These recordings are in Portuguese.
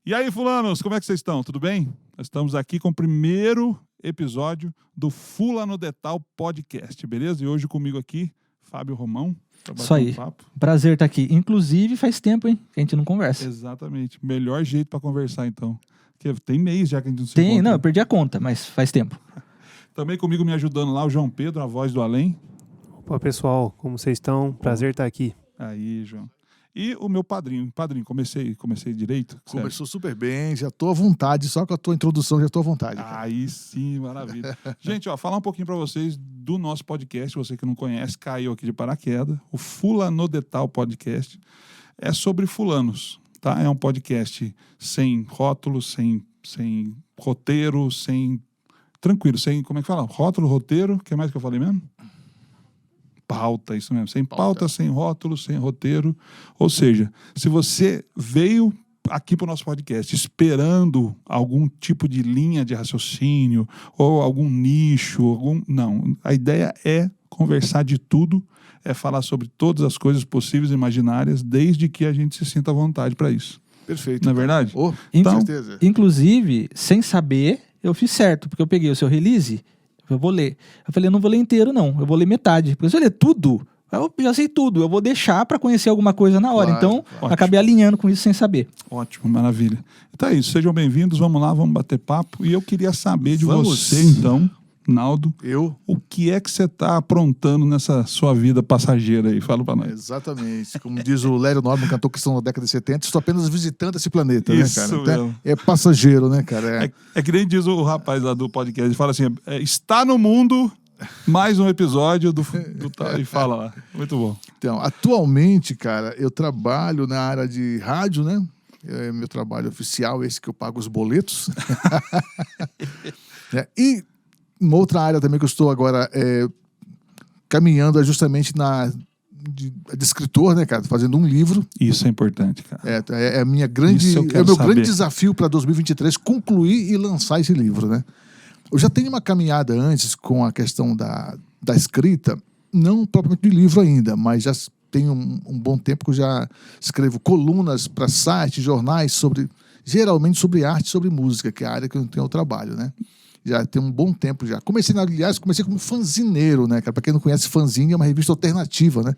E aí, fulanos, como é que vocês estão? Tudo bem? Nós estamos aqui com o primeiro episódio do Fulano de Tal Podcast, beleza? E hoje comigo aqui, Fábio Romão. Isso aí. Prazer estar aqui. Inclusive, faz tempo, hein? Que a gente não conversa. Exatamente. Melhor jeito para conversar, então. Porque tem mês já que a gente não se encontra. Não, eu perdi a conta, mas faz tempo. Também comigo me ajudando lá o João Pedro, a voz do além. Opa, pessoal, como vocês estão? Prazer estar aqui. Aí, João. E o meu padrinho. Padrinho, comecei direito? Começou super bem, já estou à vontade, só com a tua introdução já estou à vontade. Cara. Aí sim, maravilha. Gente, falar um pouquinho para vocês do nosso podcast, você que não conhece, caiu aqui de paraquedas, o Fulano de Tal Podcast é sobre fulanos, tá? É um podcast sem rótulos, sem roteiro, tranquilo, como é que fala? Rótulo, roteiro, o que mais que eu falei mesmo? Pauta, isso mesmo. Sem pauta, sem rótulo, sem roteiro. Ou seja, se você veio aqui para o nosso podcast esperando algum tipo de linha de raciocínio ou algum nicho, não. A ideia é conversar de tudo, é falar sobre todas as coisas possíveis e imaginárias, desde que a gente se sinta à vontade para isso. Perfeito. Não é verdade? Com certeza. Inclusive, sem saber, eu fiz certo, porque eu peguei o seu release. Eu vou ler. Eu falei, eu não vou ler inteiro, não. Eu vou ler metade. Porque se eu ler tudo, eu já sei tudo. Eu vou deixar para conhecer alguma coisa na hora. Claro, então, acabei alinhando com isso sem saber. Ótimo, maravilha. Então é isso. Sejam bem-vindos. Vamos lá, vamos bater papo. E eu queria saber de você, então, Naldo. O que é que você está aprontando nessa sua vida passageira aí? Fala para nós. Exatamente. Como diz o Lério Norman, cantor cristão da década de 70, estou apenas visitando esse planeta, isso, né, cara? Então, é passageiro, né, cara? É que nem diz o rapaz lá do podcast, ele fala assim, está no mundo mais um episódio do e fala lá. Muito bom. Então, atualmente, cara, eu trabalho na área de rádio, né? É meu trabalho oficial, esse que eu pago os boletos. E uma outra área também que eu estou agora caminhando é justamente de escritor, né, cara? Fazendo um livro. Isso é importante, cara. É o meu grande desafio para 2023, concluir e lançar esse livro, né? Eu já tenho uma caminhada antes com a questão da escrita, não propriamente de livro ainda, mas já tenho um bom tempo que eu já escrevo colunas para sites, jornais, geralmente sobre arte, sobre música, que é a área que eu tenho o trabalho, né? Já tem um bom tempo já. Comecei como fanzineiro, né, cara? Para quem não conhece, fanzine é uma revista alternativa, né?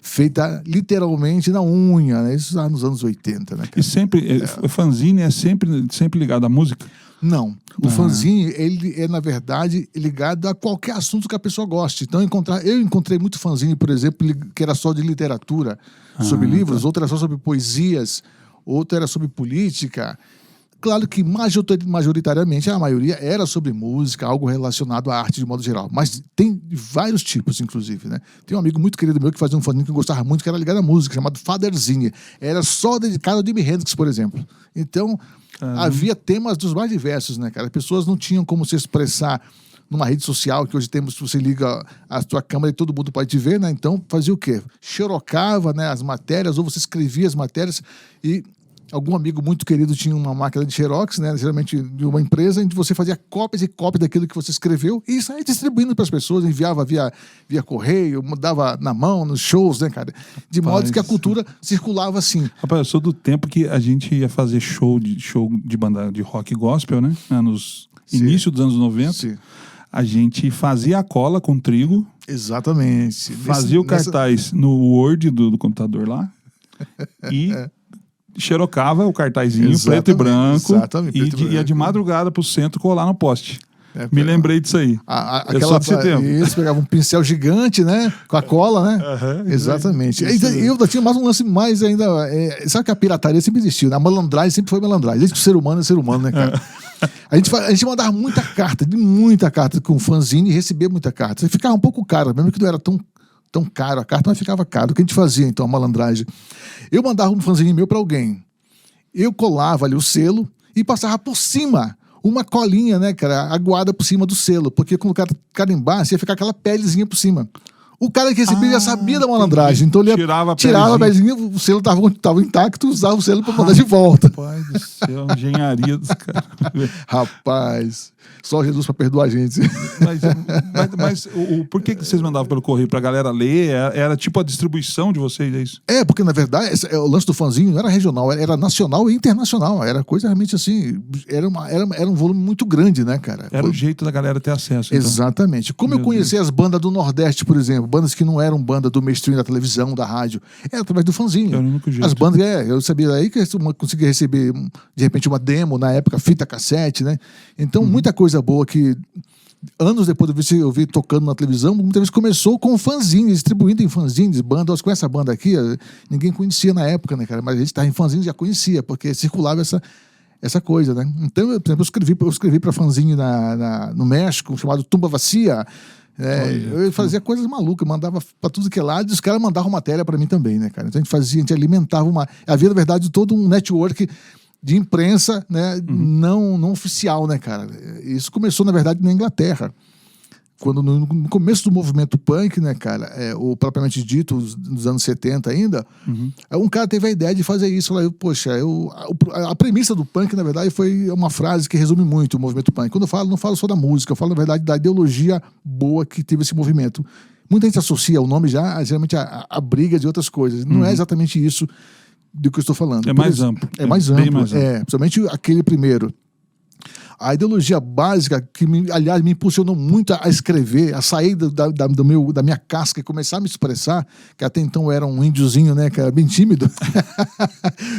Feita literalmente na unha, né? Isso lá nos anos 80, né, cara? E sempre, o fanzine é sempre ligado à música? Não. O fanzine, ele é, na verdade, ligado a qualquer assunto que a pessoa goste. Então, eu encontrei muito fanzine, por exemplo, que era só de literatura, sobre livros, outro era só sobre poesias, outro era sobre política. Claro que majoritariamente a maioria era sobre música, algo relacionado à arte de modo geral. Mas tem vários tipos, inclusive, né? Tem um amigo muito querido meu que fazia um fanzine que eu gostava muito, que era ligado à música, chamado Faderzinha. Era só dedicado a Jimi Hendrix, por exemplo. Então, havia temas dos mais diversos, né, cara? As pessoas não tinham como se expressar numa rede social, que hoje temos, você liga a sua câmera e todo mundo pode te ver, né? Então, fazia o quê? Xerocava, né, as matérias, ou você escrevia as matérias e algum amigo muito querido tinha uma máquina de xerox, né, geralmente de uma empresa, onde você fazia cópias e cópias daquilo que você escreveu e saía distribuindo para as pessoas, enviava via correio, dava na mão, nos shows, né, cara? De modo que a cultura circulava assim. Rapaz, eu sou do tempo que a gente ia fazer show de banda de rock gospel, né? Nos início dos anos 90. Sim. A gente fazia a cola com trigo. Exatamente. Fazia o cartaz no Word do computador lá e xerocava o cartazinho preto e branco e ia de madrugada pro centro colar no poste. Me lembrei disso aí. Eu sou desse tempo. Isso, pegava um pincel gigante, né? Com a cola, né? Exatamente. Eu tinha mais um lance mais ainda. Sabe que a pirataria sempre existiu, né? A malandragem sempre foi malandragem. Desde que o ser humano é ser humano, né, cara? A gente mandava muita carta com fanzine e recebia muita carta. Ficava um pouco caro, mesmo que não era tão caro a carta, mas ficava caro. O que a gente fazia, então, a malandragem? Eu mandava um fanzine meu para alguém. Eu colava ali o selo e passava por cima uma colinha, né, cara, aguada por cima do selo, porque quando o cara carimbasse, ia ficar aquela pelezinha por cima. O cara que recebia já sabia da malandragem, então ele tirava a pelezinha, o selo estava intacto, usava o selo para mandar de volta. Rapaz do céu, engenharia dos caras. Rapaz. Só Jesus para perdoar a gente. Mas por que vocês mandavam pelo correio? Pra galera ler? Era tipo a distribuição de vocês, é isso? Porque na verdade o lance do fanzinho não era regional, era nacional e internacional. Era coisa realmente assim, era um volume muito grande, né, cara? Era o jeito da galera ter acesso. Então. Exatamente. Como eu conheci as bandas do Nordeste, por exemplo, bandas que não eram banda do mainstream, da televisão, da rádio, era através do fanzinho. Era o único jeito. As bandas, eu sabia aí que eu conseguia receber, de repente, uma demo, na época, fita cassete, né? Então, muita coisa boa que anos depois eu vi tocando na televisão, muitas vezes começou com fanzines, distribuindo em fanzines, bandas. Com essa banda aqui, ninguém conhecia na época, né, cara? Mas a gente estava em fanzines, já conhecia, porque circulava essa coisa, né? Então, por exemplo, eu escrevi para fanzine no México, chamado Tumba Vacía. Eu fazia coisas malucas, mandava para tudo que é lado, e os caras mandavam matéria para mim também, né, cara? Então a gente alimentava havia, na verdade, todo um network de imprensa, né, não oficial, né, cara? Isso começou, na verdade, na Inglaterra. Quando no começo do movimento punk, né, cara, o propriamente dito, nos anos 70 ainda, um cara teve a ideia de fazer isso. A premissa do punk, na verdade, foi uma frase que resume muito o movimento punk. Quando eu falo, não falo só da música, eu falo, na verdade, da ideologia boa que teve esse movimento. Muita gente associa o nome geralmente a briga de outras coisas. Não é exatamente isso do que eu estou falando. É mais amplo. É mais amplo. Bem mais amplo. Principalmente aquele primeiro. A ideologia básica que, aliás, me impulsionou muito a escrever, a sair da minha casca e começar a me expressar, que até então era um índiozinho, né, que era bem tímido,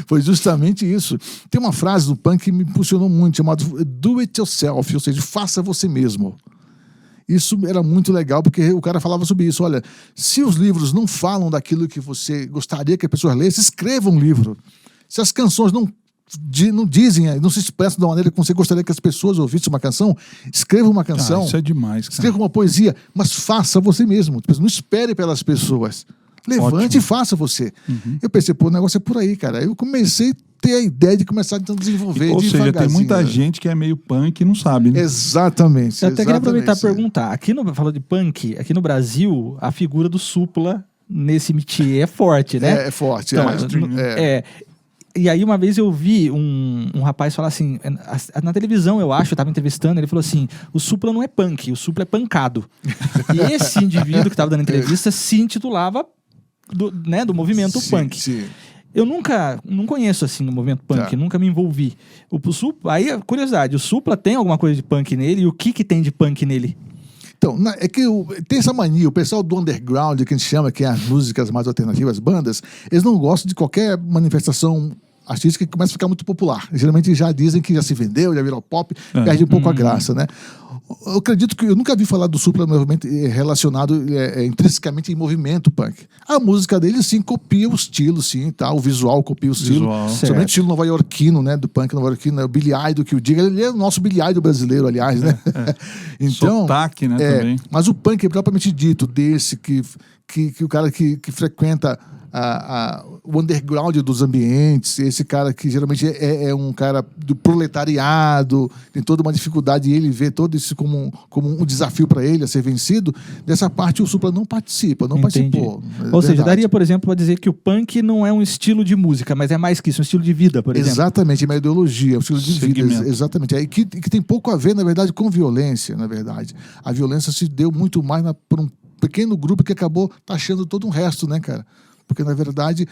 foi justamente isso. Tem uma frase do punk que me impulsionou muito, chamada do it yourself, ou seja, faça você mesmo. Isso era muito legal, porque o cara falava sobre isso. Olha, se os livros não falam daquilo que você gostaria que as pessoas lessem, escreva um livro. Se as canções não dizem, não se expressam da maneira como você gostaria que as pessoas ouvissem uma canção, escreva uma canção. Isso é demais, cara. Escreva uma poesia, mas faça você mesmo. Não espere pelas pessoas. Levante e faça você. Eu pensei, o negócio é por aí, cara. Aí eu comecei a ter a ideia de começar a desenvolver Ou seja, tem muita gente que é meio punk e não sabe, né? Exatamente. Eu até queria aproveitar e perguntar. Falando de punk, aqui no Brasil, a figura do Supla nesse métier é forte, né? É forte. Então, E aí uma vez eu vi um rapaz falar assim, na televisão eu acho, eu tava entrevistando, ele falou assim, o Supla não é punk, o Supla é pancado. E esse indivíduo que tava dando entrevista se intitulava do movimento punk. Sim. Eu não conheço assim o movimento punk, nunca me envolvi. O Supla, aí curiosidade, o Supla tem alguma coisa de punk nele e o que tem de punk nele? Então, é que tem essa mania, o pessoal do underground, que a gente chama, que é as músicas mais alternativas, bandas, eles não gostam de qualquer manifestação artística que começa a ficar muito popular. Geralmente já dizem que já se vendeu, já virou pop, perde um pouco a graça, né? Eu acredito que eu nunca vi falar do Supla movimento relacionado intrinsecamente em movimento punk. A música dele, sim, copia o estilo, sim, tá? O visual copia o estilo. Somente o estilo nova-iorquino, né? Do punk nova-iorquino, né? O Billy Idol, que o diga, ele é o nosso Billy Idol brasileiro, aliás, né? Então, sotaque, né, também. Mas o punk, propriamente dito, desse que o cara que frequenta o underground dos ambientes, esse cara que geralmente é um cara do proletariado, tem toda uma dificuldade e ele vê todo isso como um desafio para ele a ser vencido, dessa parte o Supla não participa, não participou. Ou seja, daria, por exemplo, para dizer que o punk não é um estilo de música, mas é mais que isso, um estilo de vida, por exemplo. Exatamente, é uma ideologia, um estilo de vida, exatamente. Que tem pouco a ver, na verdade, com violência, na verdade. A violência se deu muito mais por um pequeno grupo que acabou taxando todo o resto, né, cara? Porque, na verdade,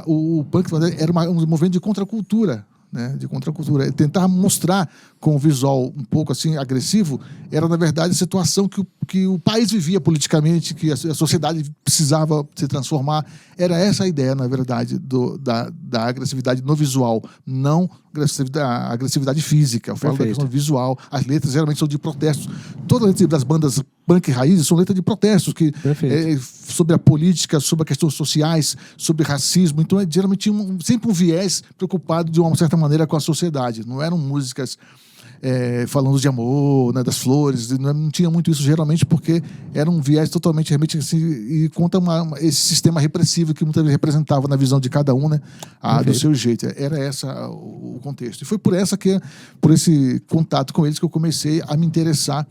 o punk era um movimento de contracultura, né? De contracultura. Tentar mostrar com o visual um pouco assim agressivo era, na verdade, a situação que o país vivia politicamente, que a sociedade precisava se transformar. Era essa a ideia, na verdade, da agressividade no visual, não a agressividade física. Eu falo da questão visual. As letras geralmente são de protestos. Todas as letras das bandas punk raízes são letras de protestos sobre a política, sobre as questões sociais, sobre racismo. Então, geralmente sempre um viés preocupado de uma certa maneira com a sociedade. Não eram músicas falando de amor, né, das flores, não tinha muito isso geralmente porque era um viés totalmente realmente assim, e conta esse sistema repressivo que muitas vezes representava na visão de cada um, né, do seu jeito. Era esse o contexto. E foi por esse contato com eles que eu comecei a me interessar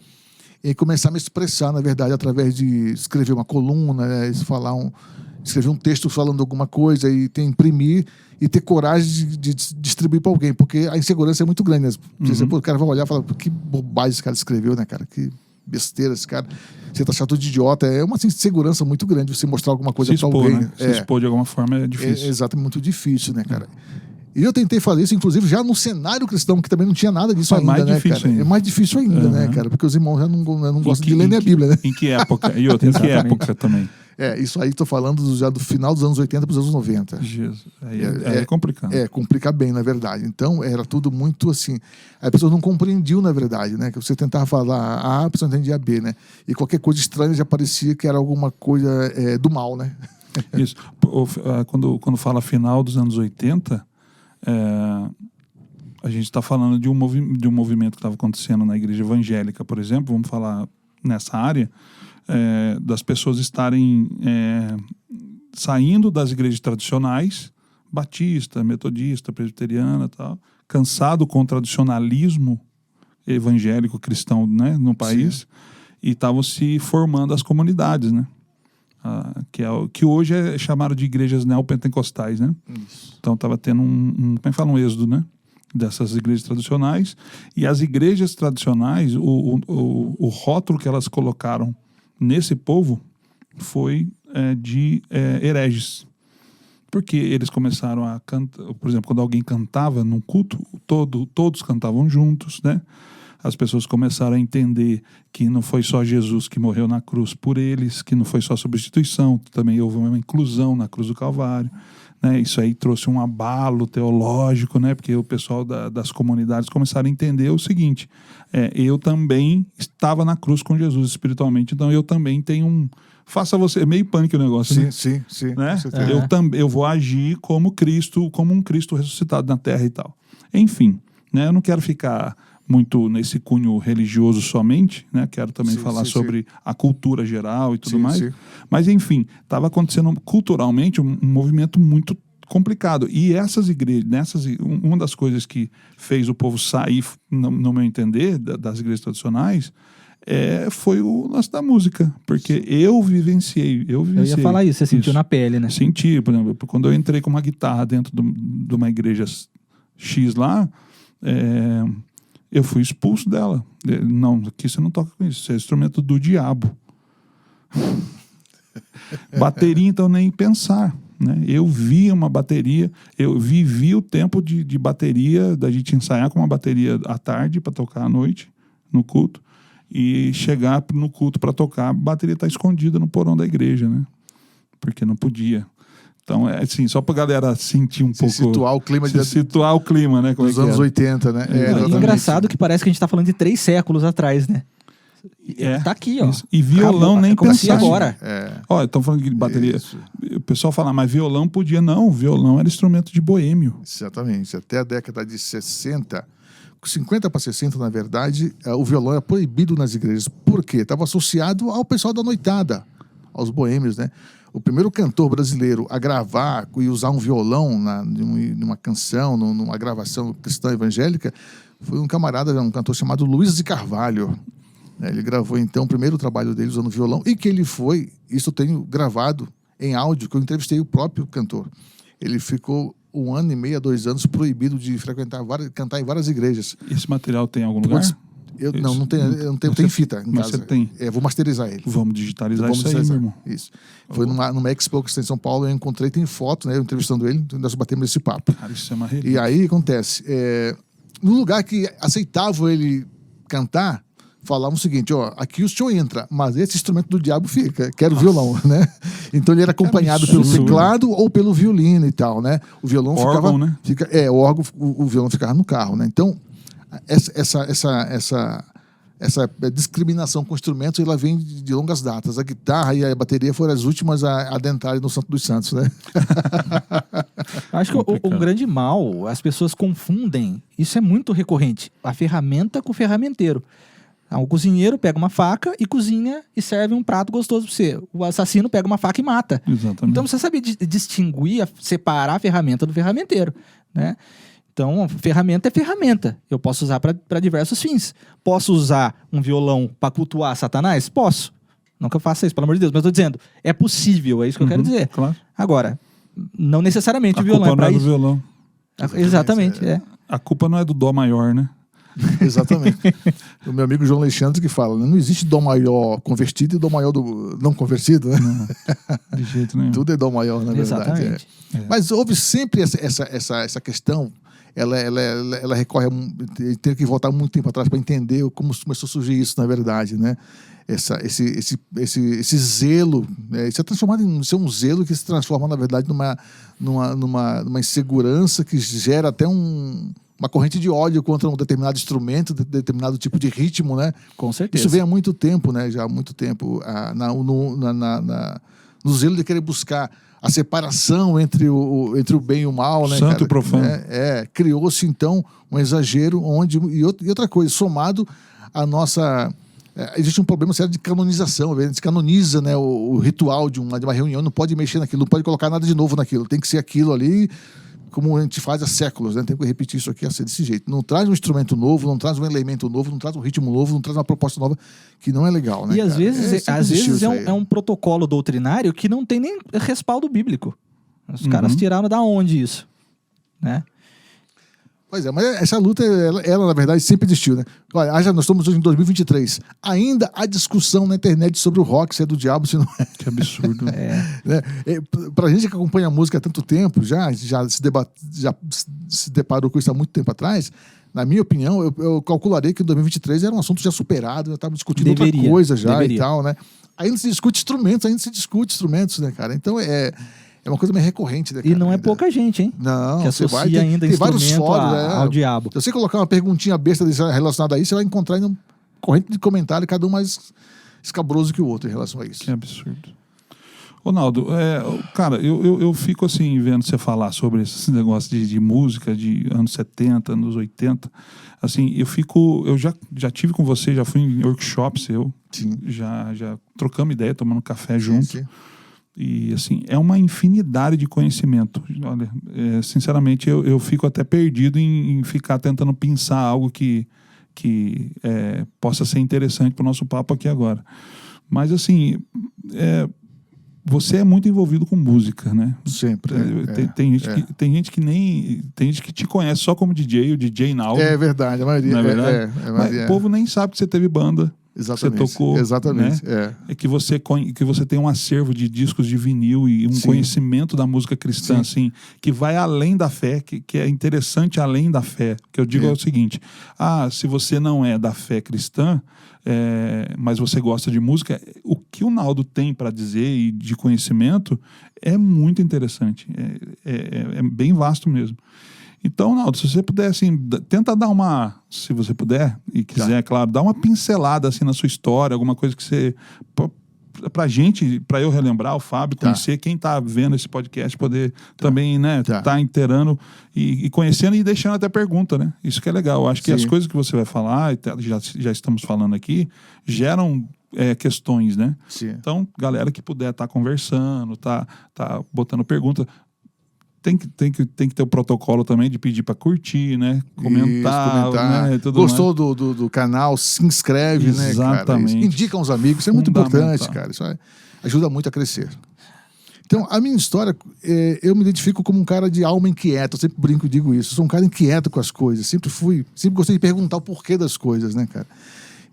e começar a me expressar, na verdade, através de escrever uma coluna, né, falar escrever um texto falando alguma coisa e imprimir e ter coragem de distribuir para alguém, porque a insegurança é muito grande. Né? O cara vai olhar e falar, que bobagem esse cara escreveu, né, cara? Que besteira esse cara. Você tá achando de idiota. É uma insegurança muito grande você mostrar alguma coisa para alguém. Né? Se expor de alguma forma é difícil. É exatamente, muito difícil, né, cara? E eu tentei fazer isso, inclusive, já no cenário cristão, que também não tinha nada disso ainda, mais né, difícil cara? Ainda. É mais difícil ainda, né, cara? Porque os irmãos já não gostam de ler nem a Bíblia, né? Em que época? E outra, em que época também? Isso aí tô falando já do final dos anos 80 para os anos 90. Jesus, aí é complicado. Complica bem, na verdade. Então, era tudo muito assim... As pessoas não compreendiam, na verdade, né? Que você tentava falar A, a pessoa não entendia B, né? E qualquer coisa estranha já parecia que era alguma coisa do mal, né? Isso. Quando fala final dos anos 80, a gente está falando de um movimento que estava acontecendo na igreja evangélica, por exemplo, vamos falar nessa área, das pessoas estarem saindo das igrejas tradicionais, batista, metodista, presbiteriana, tal, cansado com o tradicionalismo evangélico cristão, né, no país. Sim. E estavam se formando as comunidades, né? Que hoje é chamado de igrejas neopentecostais, né? Isso. Então estava tendo como é que fala, um êxodo, né? Dessas igrejas tradicionais. E as igrejas tradicionais, o rótulo que elas colocaram nesse povo foi de hereges. Porque eles começaram a cantar, por exemplo, quando alguém cantava num culto, todos cantavam juntos, né? As pessoas começaram a entender que não foi só Jesus que morreu na cruz por eles, que não foi só substituição, também houve uma inclusão na cruz do Calvário. Né? Isso aí trouxe um abalo teológico, né? Porque o pessoal das comunidades começaram a entender o seguinte, eu também estava na cruz com Jesus espiritualmente, então eu também tenho faça você, meio pânico o negócio, né? Sim. Né? Eu vou agir como Cristo, como um Cristo ressuscitado na terra e tal. Enfim, né? Eu não quero ficar muito nesse cunho religioso somente, né? Quero também falar sobre a cultura geral e tudo mais. Sim. Mas, enfim, estava acontecendo culturalmente um movimento muito complicado. E essas igrejas, uma das coisas que fez o povo sair, no meu entender, das igrejas tradicionais, foi o lance da música. Porque eu vivenciei. Eu ia falar isso, você sentiu na pele, né? Senti, por exemplo, quando eu entrei com uma guitarra dentro de uma igreja X lá, eu fui expulso dela. Não, aqui você não toca com isso. Isso é instrumento do diabo. Bateria, então, nem pensar. Né? Eu via uma bateria, eu vivi o tempo de bateria, da gente ensaiar com uma bateria à tarde para tocar à noite, no culto, e chegar no culto para tocar, a bateria está escondida no porão da igreja, né? Porque não podia. Então, assim, só pra galera sentir um pouco... Situar o clima. Situar o clima, né? Dos anos 80, né? E engraçado que parece que a gente tá falando de 3 séculos atrás, né? Tá aqui, ó. Isso. E violão nem pensar. Agora. Ó, estão falando de bateria. Isso. O pessoal fala, mas violão podia. Não, violão era instrumento de boêmio. Exatamente. Até a década de 60... 50 para 60, na verdade, o violão era proibido nas igrejas. Por quê? Estava associado ao pessoal da noitada, aos boêmios, né? O primeiro cantor brasileiro a gravar e usar um violão numa canção, numa gravação cristã evangélica, foi um camarada, um cantor chamado Luiz de Carvalho. Ele gravou, então, o primeiro trabalho dele usando violão, e que ele foi, isso eu tenho gravado em áudio, que eu entrevistei o próprio cantor. Ele ficou 1 ano e meio a 2 anos proibido de cantar em várias igrejas. Esse material tem em algum lugar? Eu não tenho fita em mas casa. Você tem? Vou masterizar ele. Vamos digitalizar isso aí, meu irmão. Isso. Foi numa Expo que está em São Paulo, eu encontrei, tem foto, né? Eu entrevistando ele, nós batemos esse papo. Cara, isso é uma relíquia. E aí, acontece, no lugar que aceitava ele cantar, falavam o seguinte, ó, aqui o senhor entra, mas esse instrumento do diabo fica, que era o violão, né? Então ele era acompanhado pelo teclado ou pelo violino e tal, né? O violão órgão, né? O órgão, o violão ficava no carro, né? Então, essa discriminação com instrumentos, ela vem de longas datas. A guitarra e a bateria foram as últimas a adentrarem no Santo dos Santos, né? Acho que o grande mal, as pessoas confundem, isso é muito recorrente, a ferramenta com o ferramenteiro. O cozinheiro pega uma faca e cozinha e serve um prato gostoso para você. O assassino pega uma faca e mata. Exatamente. Então você sabe distinguir, separar a ferramenta do ferramenteiro, né? Então, ferramenta é ferramenta. Eu posso usar para diversos fins. Posso usar um violão para cultuar Satanás? Posso. Não que eu faça isso, pelo amor de Deus. Mas eu tô dizendo, é possível, é isso que eu quero dizer. Claro. Agora, não necessariamente A o violão culpa é pra não é do isso. violão. Exatamente, é. A culpa não é do dó maior, né? Exatamente. O meu amigo João Alexandre que fala, né? Não existe dó maior convertido e dó maior do não convertido, né? Não, de jeito nenhum. Tudo é dó maior, na verdade. Exatamente. Mas houve sempre essa questão, ela recorre, tem que voltar muito tempo atrás para entender como começou a surgir isso, na verdade, né? Esse zelo, né? Isso é transformado em ser um zelo que se transforma, na verdade, numa insegurança que gera até uma corrente de ódio contra um determinado instrumento, determinado tipo de ritmo, né? Com certeza. Isso vem há muito tempo, né? Já há muito tempo, no zelo de querer buscar a separação entre o bem e o mal, né? Santo e profano. Criou-se, então, um exagero e outra coisa, somado à nossa... existe um problema sério de canonização. A gente canoniza, né, o ritual de uma reunião, não pode mexer naquilo, não pode colocar nada de novo naquilo, tem que ser aquilo ali, como a gente faz há séculos, né? Tem que repetir isso aqui a ser desse jeito. Não traz um instrumento novo, não traz um elemento novo, não traz um ritmo novo, não traz uma proposta nova, que não é legal, né? E às vezes isso aí. é um protocolo doutrinário que não tem nem respaldo bíblico. Os caras tiraram da onde isso, né? Pois é, mas essa luta, ela, na verdade, sempre existiu, né? Olha, nós estamos hoje em 2023. Ainda há discussão na internet sobre o rock, se é do diabo, se não é. Que absurdo. Né? Pra gente que acompanha a música há tanto tempo, já se deparou com isso há muito tempo atrás, na minha opinião, eu calcularia que em 2023 era um assunto já superado, já estava discutindo outra coisa já e tal, né? Ainda se discute instrumentos, né, cara? Então é uma coisa meio recorrente, né, cara? E não é pouca gente, hein? Não, que você associa vai... ainda tem vários fóruns, ao diabo. Se você colocar uma perguntinha besta relacionada a isso, você vai encontrar em um corrente de comentário, cada um mais escabroso que o outro em relação a isso. Que absurdo. Ronaldo, cara, eu fico assim, vendo você falar sobre esse negócio de música de anos 70, anos 80. Assim, eu já tive com você, já fui em workshops, Sim. Já trocamos ideia, tomando café junto. Sim. E, assim, é uma infinidade de conhecimento. Olha, sinceramente, eu fico até perdido em ficar tentando pensar algo que possa ser interessante para o nosso papo aqui agora. Mas, assim, você é muito envolvido com música, né? Sempre. Tem gente que te conhece só como DJ, o DJ Naldo. É verdade, a maioria. Não é verdade? Mas o povo nem sabe que você teve banda. Exatamente. Você tocou. Exatamente. Né? É que você tem um acervo de discos de vinil e um conhecimento da música cristã, assim, que vai além da fé, que é interessante além da fé. O que eu digo é o seguinte: se você não é da fé cristã, mas você gosta de música, o que o Naldo tem para dizer e de conhecimento é muito interessante. É bem vasto mesmo. Então, Naldo, se você puder, assim, tenta dar se você puder e quiser, claro, dar uma pincelada, assim, na sua história, alguma coisa que você... Pra gente, pra eu relembrar, o Fábio, conhecer quem tá vendo esse podcast, poder também, né, tá inteirando e conhecendo e deixando até pergunta, né? Isso que é legal. Eu acho que as coisas que você vai falar, já estamos falando aqui, geram questões, né? Sim. Então, galera que puder estar conversando, tá botando pergunta... Tem que ter o protocolo também de pedir para curtir, né? Comentar. Né? Tudo Gostou do canal, se inscreve, exatamente, né, cara? Indica uns amigos, isso é muito importante, cara. Isso ajuda muito a crescer. Então, a minha história, eu me identifico como um cara de alma inquieta, eu sempre brinco e digo isso. Eu sou um cara inquieto com as coisas, sempre gostei de perguntar o porquê das coisas, né, cara?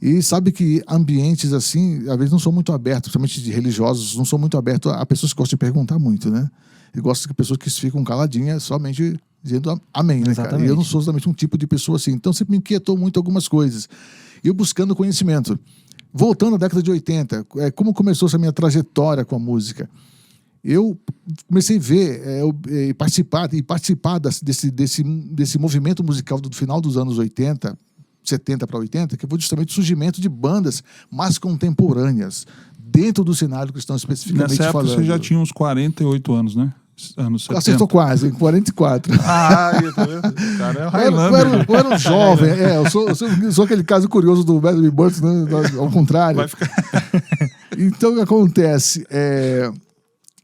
E sabe que ambientes assim, às vezes não são muito abertos, principalmente de religiosos, não são muito abertos a pessoas que gostam de perguntar muito, né? Eu gosto de pessoas que ficam caladinhas somente dizendo amém, né, cara? E eu não sou exatamente um tipo de pessoa assim. Então sempre me inquietou muito algumas coisas. E eu buscando conhecimento. Voltando à década de 80, como começou essa minha trajetória com a música? Eu comecei a ver e participar desse movimento musical do final dos anos 80, 70 para 80, que foi justamente o surgimento de bandas mais contemporâneas, dentro do cenário cristão especificamente nessa época falando. Você já tinha uns 48 anos, né? Anos 70. Acertou quase, 44. Tá vendo? Cara, é o Highlander. Eu era um jovem, eu sou aquele caso curioso do Benjamin Button, né? Ao contrário. Vai ficar... Então, o que acontece?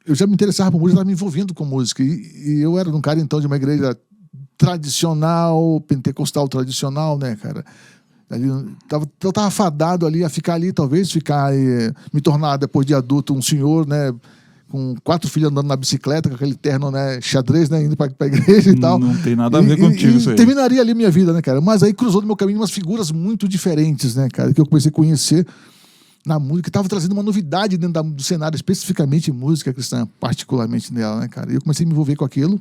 Eu já me interessava por música, estava me envolvendo com música. E eu era um cara, então, de uma igreja tradicional, pentecostal tradicional, né, cara? Ali, eu tava fadado ali a ficar ali, talvez me tornar, depois de adulto, um senhor, né? Com 4 filhos andando na bicicleta, com aquele terno, né, xadrez, né, indo pra igreja e tal. Não tem nada a ver contigo isso aí. Terminaria ali minha vida, né, cara? Mas aí cruzou no meu caminho umas figuras muito diferentes, né, cara? Que eu comecei a conhecer na música, que estava trazendo uma novidade dentro do cenário, especificamente música cristã, particularmente nela, né, cara? E eu comecei a me envolver com aquilo,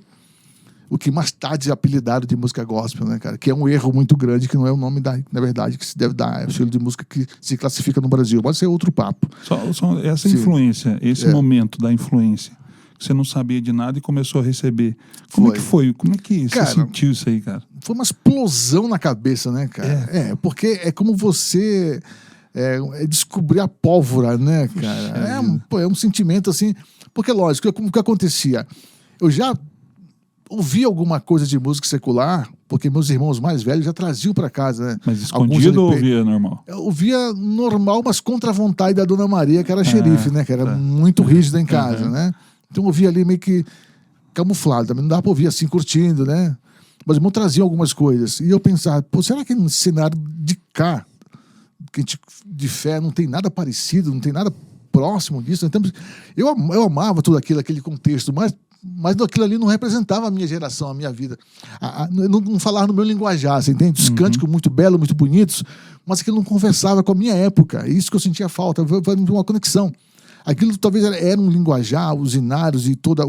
o que mais tarde é apelidado de música gospel, né, cara? Que é um erro muito grande, que não é o nome, na verdade, que se deve dar. É o estilo de música que se classifica no Brasil. Pode ser outro papo. Só essa Sim. influência, esse momento da influência, que você não sabia de nada e começou a receber. Como é que foi? Como é que você sentiu isso aí, cara? Foi uma explosão na cabeça, né, cara? Porque é como você descobrir a pólvora, né, cara? É um sentimento assim... Porque, lógico, o que acontecia? Eu já ouvia alguma coisa de música secular, porque meus irmãos mais velhos já traziam para casa, né? Mas escondido ou ouvia normal? Eu ouvia normal, mas contra a vontade da Dona Maria, que era xerife, né? Que era muito rígida em casa, né? Então eu ouvia ali meio que camuflado, também não dava para ouvir assim, curtindo, né? Mas o irmão trazia algumas coisas. E eu pensava, pô, será que no cenário de cá, que a gente, de fé, não tem nada parecido, não tem nada próximo disso? Então, eu amava tudo aquilo, aquele contexto, mas aquilo ali não representava a minha geração, a minha vida. Não falava no meu linguajar, você entende? Os cânticos muito belos, muito bonitos, mas aquilo não conversava com a minha época. Isso que eu sentia falta, foi uma conexão. Aquilo talvez era um linguajar, os inários e toda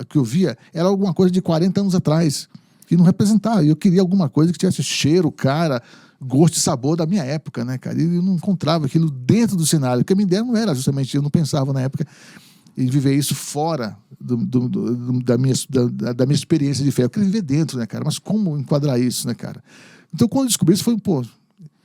que eu via, era alguma coisa de 40 anos atrás, que não representava. Eu queria alguma coisa que tivesse cheiro, cara, gosto e sabor da minha época, né, cara? E eu não encontrava aquilo dentro do cenário, porque a minha ideia não era justamente, eu não pensava na época em viver isso fora da minha experiência de fé. Eu queria viver dentro, né, cara? Mas como enquadrar isso, né, cara? Então, quando eu descobri isso, foi, pô,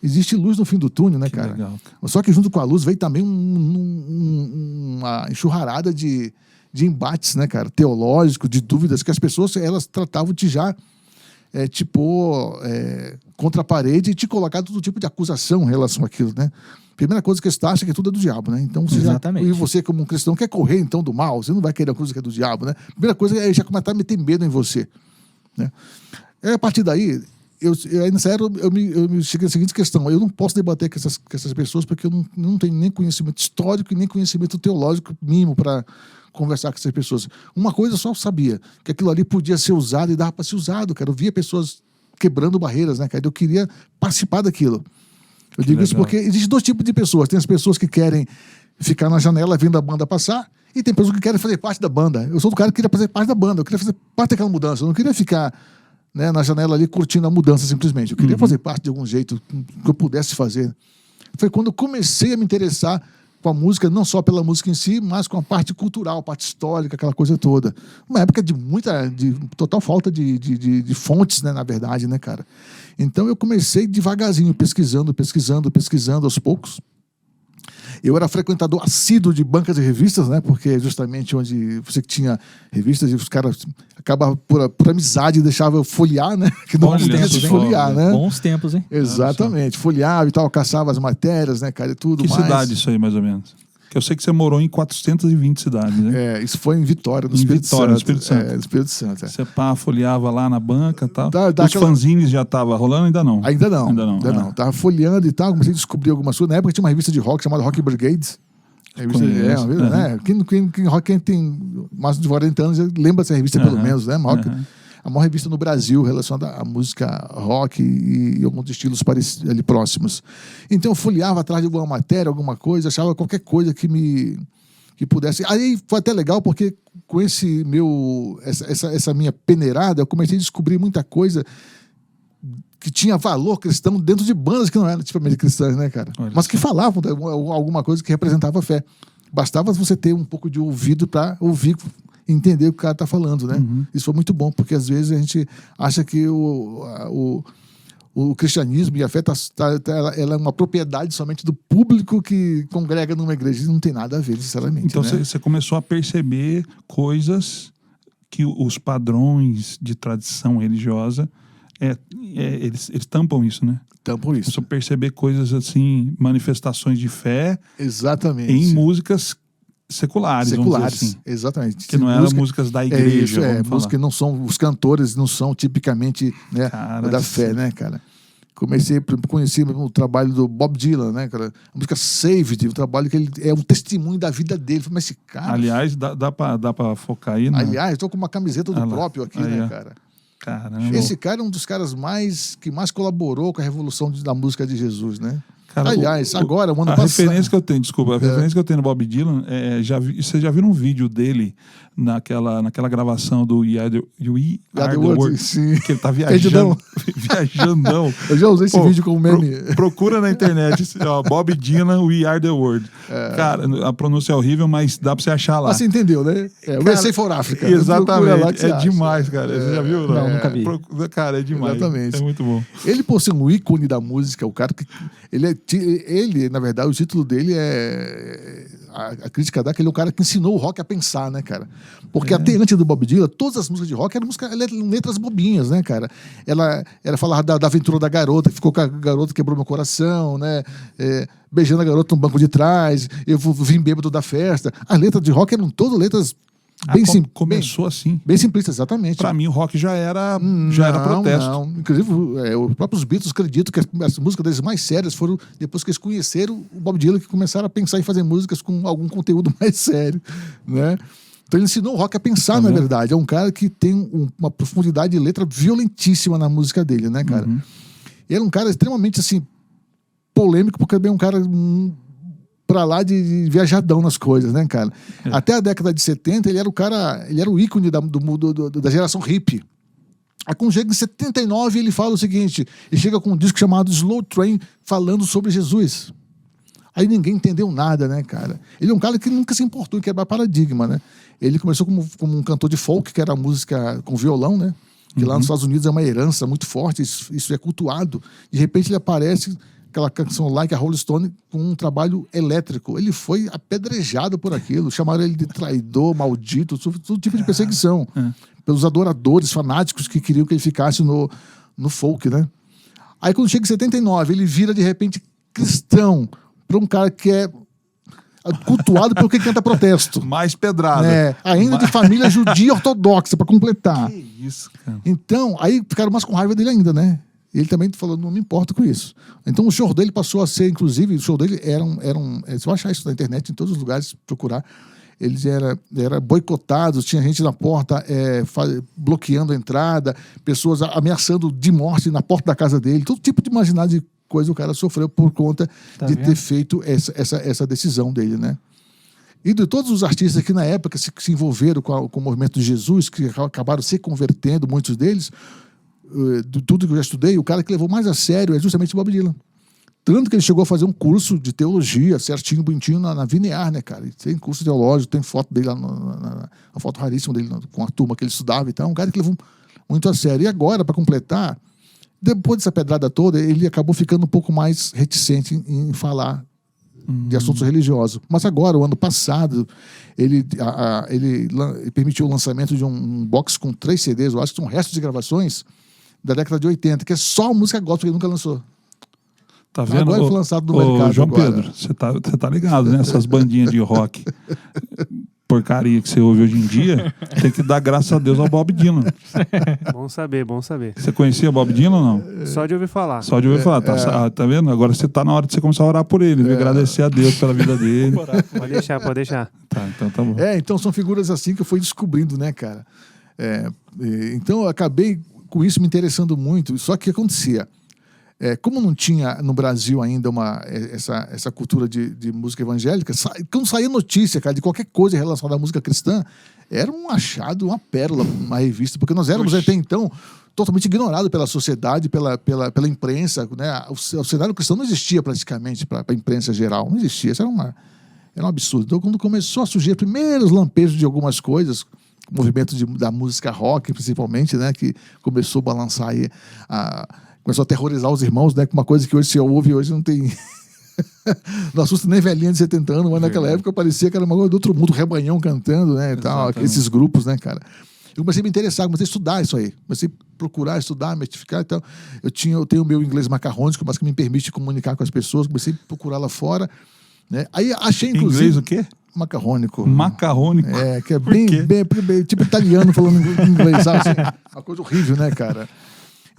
existe luz no fim do túnel, né, cara? Legal. Só que junto com a luz veio também uma enxurrarada de embates, né, cara? Teológicos, de dúvidas, que as pessoas, elas tratavam de já contra a parede e te colocar todo tipo de acusação em relação àquilo, né? Primeira coisa que você acha que tudo é do diabo, né? Então e você, como um cristão, quer correr então do mal, você não vai querer a coisa que é do diabo, né? Primeira coisa é já começar a meter medo em você, né? A partir daí, nessa era, eu me cheguei à seguinte questão: eu não posso debater com essas pessoas porque eu não tenho nem conhecimento histórico e nem conhecimento teológico mínimo para conversar com essas pessoas. Uma coisa eu só sabia, que aquilo ali podia ser usado e dava para ser usado, cara. Eu via pessoas quebrando barreiras, né, cara? Eu queria participar daquilo. Eu digo isso porque existem 2 tipos de pessoas. Tem as pessoas que querem ficar na janela vendo a banda passar, e tem pessoas que querem fazer parte da banda. Eu sou do cara que queria fazer parte da banda, eu queria fazer parte daquela mudança. Eu não queria ficar, né, na janela ali curtindo a mudança simplesmente. Eu queria fazer parte de algum jeito que eu pudesse fazer. Foi quando eu comecei a me interessar com a música, não só pela música em si, mas com a parte cultural, a parte histórica, aquela coisa toda. Uma época de total falta de fontes, né, na verdade, né, cara? Então eu comecei devagarzinho, pesquisando aos poucos. Eu era frequentador assíduo de bancas de revistas, né? Porque é justamente onde você tinha revistas e os caras acabavam por amizade deixavam eu folhear, né? Que não podia se folhear, né? Bons tempos, hein? Exatamente. Folheava e tal, caçava as matérias, né, cara, e tudo mais. Que cidade isso aí, mais ou menos? Que eu sei que você morou em 420 cidades, né? Isso foi em Vitória, no Espírito Santo. No Espírito Santo. No Espírito Santo, Você folheava lá na banca e tal. Os aquela... fanzines já estavam rolando? Ainda não. Ainda não. Tava folheando e tal, comecei a descobrir algumas coisas. Na época tinha uma revista de rock chamada Rock Brigade. Quem tem mais de 40 anos lembra dessa revista pelo menos, né? A maior revista no Brasil relacionada à música rock e alguns estilos ali próximos. Então eu folheava atrás de alguma matéria, alguma coisa, achava qualquer coisa que pudesse. Aí foi até legal porque com essa minha peneirada eu comecei a descobrir muita coisa que tinha valor cristão dentro de bandas que não eram tipicamente cristãs, né, cara? Mas que falavam alguma coisa que representava a fé. Bastava você ter um pouco de ouvido para ouvir, entender o que o cara está falando, né? Isso foi muito bom, porque às vezes a gente acha que o cristianismo e a fé ela é uma propriedade somente do público que congrega numa igreja. Não tem nada a ver, sinceramente. Então né? Você começou a perceber coisas que os padrões de tradição religiosa eles tampam isso, né? Tampam isso. Começou a perceber coisas assim, manifestações de fé. Exatamente. Em músicas seculares, vamos dizer assim. Exatamente. Que não eram músicas da igreja. Músicas que não são, os cantores não são tipicamente, né, da fé, né, cara? Comecei a conhecer o trabalho do Bob Dylan, né, cara? A música Saved, um trabalho que ele é um testemunho da vida dele. Mas esse cara... Aliás, dá pra focar aí, né? Aliás, estou com uma camiseta do próprio aqui, aí, né, ó. cara? Caramba. Esse cara é um dos caras que mais colaborou com a revolução da música de Jesus, né? Cara, aliás, agora, o ano a passado... referência que eu tenho, desculpa, a referência que eu tenho no Bob Dylan, vocês já viram um vídeo dele naquela gravação do We Are the World, sim. que ele tá viajando. Viajandão. Eu já usei esse vídeo como meme. Procura na internet, ó, Bob Dylan, We Are the World. Cara, a pronúncia é horrível, mas dá pra você achar lá. Mas você entendeu, né? O USA for Africa. Exatamente. É demais, cara. Você já viu? Não, nunca vi. Cara, é demais. Exatamente. É muito bom. Ele, por ser um ícone da música, o cara que... Ele, na verdade, o título dele é... A crítica dá que ele é o cara que ensinou o rock a pensar, né, cara? Porque até antes do Bob Dylan, todas as músicas de rock eram letras bobinhas, né, cara? Ela falava da aventura da garota, que ficou com a garota, quebrou meu coração, né? Beijando a garota no banco de trás, eu vim bêbado da festa. As letras de rock eram todas letras bem simples. Começou assim. Bem simplistas, exatamente. Pra mim, o rock já era protesto. Não. Inclusive, os próprios Beatles acreditam que as músicas deles mais sérias foram depois que eles conheceram o Bob Dylan, que começaram a pensar em fazer músicas com algum conteúdo mais sério, né? Então ele ensinou o rock a pensar, na verdade. É um cara que tem uma profundidade de letra violentíssima na música dele, né, cara? Ele é um cara extremamente, assim, polêmico, porque é um cara... pra lá de viajadão nas coisas, né, cara? Até a década de 70, ele era o ícone da geração hippie. Aí quando chega em 79, ele fala o seguinte, ele chega com um disco chamado Slow Train, falando sobre Jesus. Aí ninguém entendeu nada, né, cara? Ele é um cara que nunca se importou em quebrar paradigma, né? Ele começou como um cantor de folk, que era música com violão, né? Que lá nos Estados Unidos é uma herança muito forte, isso é cultuado. De repente ele aparece... aquela canção Like a Rolling Stone com um trabalho elétrico. Ele foi apedrejado por aquilo, chamaram ele de traidor, maldito, todo tipo de perseguição. Pelos adoradores, fanáticos que queriam que ele ficasse no folk, né? Aí quando chega em 79, ele vira de repente cristão, para um cara que é cultuado pelo que canta protesto. Mais pedrada. Ainda de família judia ortodoxa, para completar. Que isso, cara. Então, aí ficaram mais com raiva dele ainda, né? E ele também falou, não me importo com isso. Então o show dele passou a ser, inclusive, o show dele era você vai achar isso na internet, em todos os lugares, procurar. Eles era boicotados, tinha gente na porta bloqueando a entrada, pessoas ameaçando de morte na porta da casa dele, todo tipo de imaginário de coisa o cara sofreu por conta de ter feito essa decisão dele, né? E de todos os artistas que na época se envolveram com o movimento de Jesus, que acabaram se convertendo, muitos deles, de tudo que eu já estudei, o cara que levou mais a sério é justamente o Bob Dylan. Tanto que ele chegou a fazer um curso de teologia, certinho, bonitinho, na Vinear, né, cara? E tem curso teológico, tem foto dele lá, uma foto raríssima dele com a turma que ele estudava e tal. Um cara que levou muito a sério. E agora, para completar, depois dessa pedrada toda, ele acabou ficando um pouco mais reticente em falar de assuntos religiosos. Mas agora, o ano passado, ele permitiu o lançamento de um box com 3 CDs, eu acho que são restos de gravações da década de 80, que é só música gospel que ele nunca lançou. Tá vendo? Agora foi lançado no mercado. João agora. Pedro, você tá ligado, né? Essas bandinhas de rock porcaria que você ouve hoje em dia, tem que dar graças a Deus ao Bob Dylan. Bom saber, bom saber. Você conhecia Bob Dylan ou não? Só de ouvir falar. Só de ouvir falar. Tá vendo? Agora você tá na hora de você começar a orar por ele, agradecer a Deus pela vida dele. Pode deixar. Tá, então tá bom. Então são figuras assim que eu fui descobrindo, né, cara? Então eu acabei com isso me interessando muito. Só que acontecia. Como não tinha no Brasil ainda essa cultura de música evangélica, quando saía notícia, cara, de qualquer coisa relacionada à música cristã, era um achado, uma pérola, uma revista, porque nós éramos até então totalmente ignorados pela sociedade, pela imprensa, né? O cenário cristão não existia praticamente para a imprensa geral, não existia, isso era um absurdo. Então, quando começou a surgir primeiros lampejos de algumas coisas, o movimento da música rock, principalmente, né, que começou a balançar aí começou a aterrorizar os irmãos, né? Com uma coisa que hoje se ouve, hoje não tem... não assusta nem velhinha de 70 anos, mas naquela época parecia que era uma coisa do outro mundo, rebanhão cantando, né? E tal, esses grupos, né, cara? Eu comecei a me interessar, comecei a estudar isso aí. Comecei a procurar, estudar, metificar e tal. Eu tenho o meu inglês macarrônico, mas que me permite comunicar com as pessoas. Comecei a procurar lá fora, né? Aí achei, inclusive... Inglês o quê? Macarrônico. Macarrônico? Que é bem tipo italiano falando inglês, sabe? Assim, uma coisa horrível, né, cara?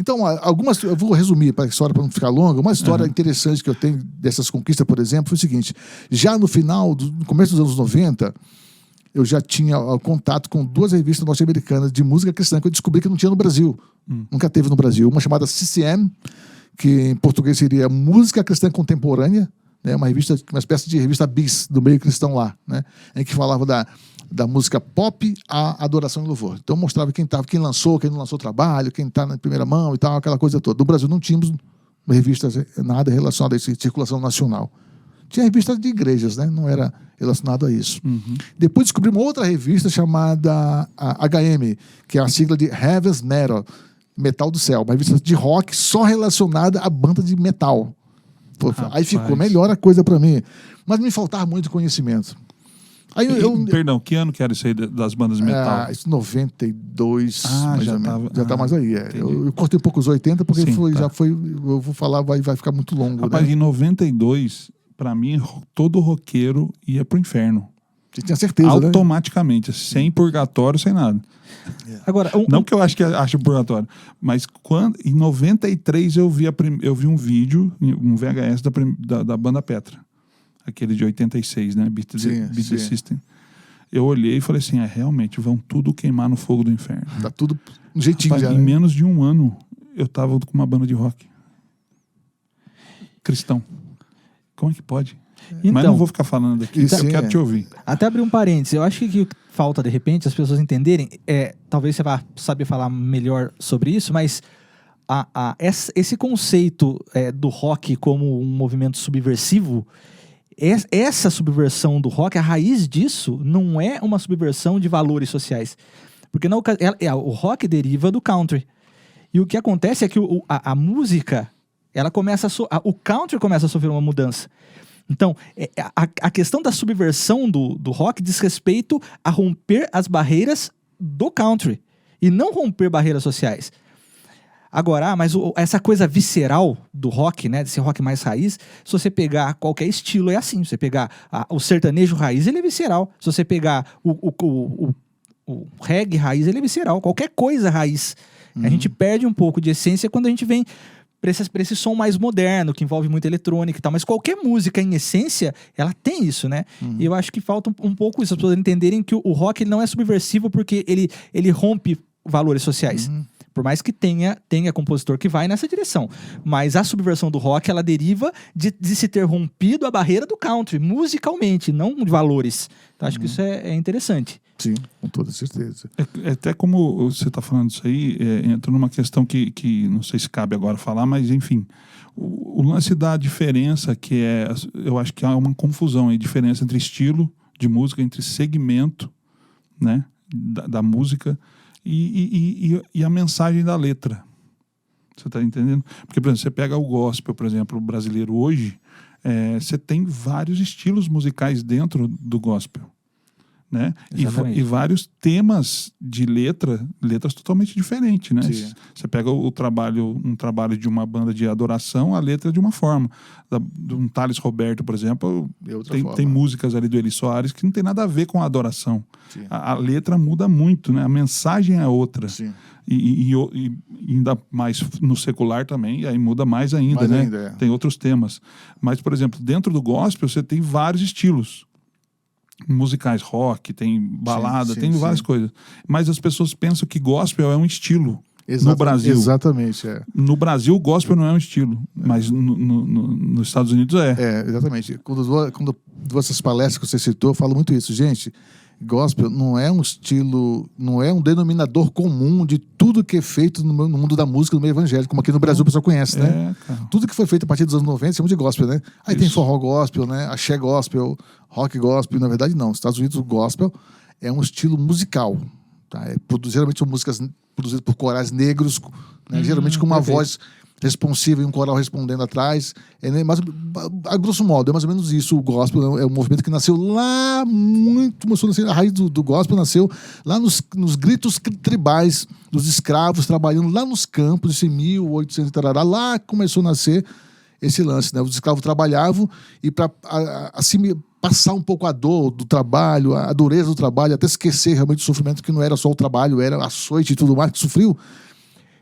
Então, eu vou resumir para a história, para não ficar longa. Uma história interessante que eu tenho dessas conquistas, por exemplo, foi o seguinte: já no começo dos anos 90, eu já tinha contato com 2 revistas norte-americanas de música cristã que eu descobri que não tinha no Brasil. Nunca teve no Brasil. Uma chamada CCM, que em português seria Música Cristã Contemporânea, né? Uma espécie de revista bis do meio cristão lá, né? Em que falava da música pop à adoração e louvor. Então mostrava quem lançou, quem não lançou trabalho, quem está na primeira mão e tal, aquela coisa toda. No Brasil não tínhamos revistas nada relacionado a essa circulação nacional. Tinha revistas de igrejas, né? Não era relacionado a isso. Depois descobri uma outra revista chamada HM, que é a sigla de Heavy Metal, Metal do Céu, uma revista de rock só relacionada à banda de metal. Pô, aí ficou melhor a coisa para mim. Mas me faltava muito conhecimento. Aí Perdão, que ano que era isso aí das bandas de metal? Isso 92, já ou menos. tava, Já tá mais aí. Eu cortei um pouco os 80, porque Sim, já foi. Eu vou falar, vai ficar muito longo. Rapaz, né? em 92, pra mim, todo roqueiro ia pro inferno. Você tinha certeza, automaticamente, sem purgatório, sem nada. Agora, Não que eu ache purgatório, mas em 93 eu vi um vídeo, um VHS da banda Petra. Aquele de 86, né? Beat the System. Eu olhei e falei assim, realmente, vão tudo queimar no fogo do inferno. Tá tudo um jeitinho. Rapaz, já, em menos de um ano, eu tava com uma banda de rock. Cristão. Como é que pode? Então, mas não vou ficar falando aqui, eu quero te ouvir. Até abrir um parênteses, eu acho que falta, de repente, as pessoas entenderem, talvez você vá saber falar melhor sobre isso, mas esse conceito do rock como um movimento subversivo, essa subversão do rock, a raiz disso não é uma subversão de valores sociais. Porque o rock deriva do country. E o que acontece é que a música, o country começa a sofrer uma mudança. Então, a questão da subversão do rock diz respeito a romper as barreiras do country e não romper barreiras sociais. Agora, mas essa coisa visceral do rock, né, desse rock mais raiz, se você pegar qualquer estilo, é assim. Se você pegar o sertanejo raiz, ele é visceral. Se você pegar o reggae raiz, ele é visceral. Qualquer coisa raiz. A gente perde um pouco de essência quando a gente vem para esse som mais moderno, que envolve muita eletrônica e tal. Mas qualquer música, em essência, ela tem isso, né? E eu acho que falta um pouco isso, as pessoas entenderem que o rock ele não é subversivo porque ele rompe valores sociais. Por mais que tenha compositor que vai nessa direção. Mas a subversão do rock, ela deriva de se ter rompido a barreira do country, musicalmente, não de valores. Então, acho que isso é interessante. Sim, com toda certeza. Até como você está falando isso aí, entra numa questão que não sei se cabe agora falar, mas enfim, o lance da diferença eu acho que há uma confusão aí, diferença entre estilo de música, entre segmento, né, da música e a mensagem da letra. Você está entendendo? Porque, por exemplo, você pega o gospel, por exemplo, o brasileiro hoje, você tem vários estilos musicais dentro do gospel. Né? E vários temas de letras totalmente diferentes, né? Você pega um trabalho de uma banda de adoração, a letra é de uma forma. De um Thales Roberto, por exemplo, tem músicas ali do Eli Soares que não tem nada a ver com a adoração. A letra muda muito, né? A mensagem é outra. Sim. E ainda mais no secular também, aí muda mais ainda, né? Tem outros temas. Mas, por exemplo, dentro do gospel você tem vários estilos musicais, rock, tem balada, tem várias coisas. Mas as pessoas pensam que gospel é um estilo no Brasil. Exatamente, No Brasil, o gospel não é um estilo, mas nos Estados Unidos é. Exatamente. Quando dou essas palestras que você citou, eu falo muito isso. Gente, gospel não é um estilo, não é um denominador comum de tudo que é feito no mundo da música, no meio evangélico, como aqui no Brasil o pessoal conhece, né? Tudo que foi feito a partir dos anos 90 chama de gospel, né? Aí tem forró gospel, né? Axé gospel, rock gospel. Na verdade, não. Nos Estados Unidos, o gospel é um estilo musical. Tá? Geralmente são músicas produzidas por corais negros, né? Geralmente com uma voz responsiva e um coral respondendo atrás. Mas, a grosso modo, é mais ou menos isso. O gospel é um movimento que nasceu lá a raiz do gospel nasceu lá nos gritos tribais dos escravos trabalhando lá nos campos, em 1800 e tarará. Lá começou a nascer esse lance, né? Os escravos trabalhavam e para assim passar um pouco a dor do trabalho, a dureza do trabalho, até esquecer realmente o sofrimento que não era só o trabalho, era a açoite e tudo mais que sofreu.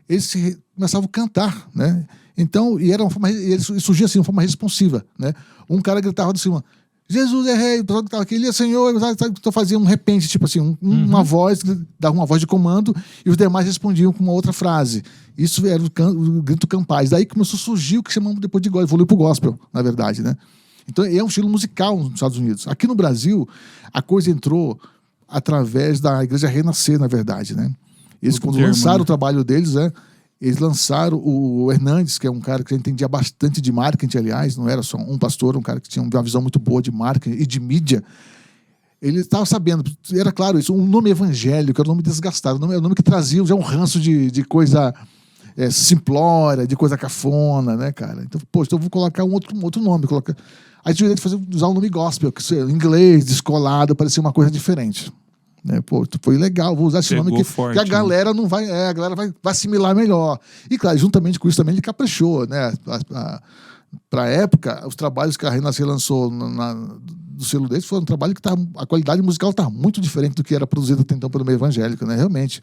Eles se começavam a cantar, né? Então, e era uma forma, e surgia assim, uma forma responsiva, né? Um cara gritava de cima, Jesus é rei, o pessoal gritava aqui, ele é Senhor, então fazia um repente, tipo assim, uma voz, dava uma voz de comando, e os demais respondiam com uma outra frase. Isso era o grito campais. Daí começou a surgir o que chamamos depois de gospel, evoluiu pro gospel, na verdade, né? Então, é um estilo musical nos Estados Unidos. Aqui no Brasil, a coisa entrou através da Igreja Renascer, na verdade, né? Eles, quando lançaram o trabalho deles, né? Eles lançaram o Hernandes, que é um cara que já entendia bastante de marketing, aliás, não era só um pastor, um cara que tinha uma visão muito boa de marketing e de mídia. Ele estava sabendo, era claro isso, um nome evangélico, era um nome desgastado, era um nome que trazia já um ranço de coisa simplória, de coisa cafona, né, cara? Então, então eu vou colocar um outro nome. Aí tive de usar o nome gospel, que em inglês, descolado, parecia uma coisa diferente. Né? Foi legal, vou usar esse nome que a galera não vai, a galera vai assimilar melhor. E claro, juntamente com isso também ele caprichou, né? Para a época, os trabalhos que a Renascer lançou do selo deles foram um trabalho que a qualidade musical está muito diferente do que era produzido até então pelo meio evangélico, né? Realmente.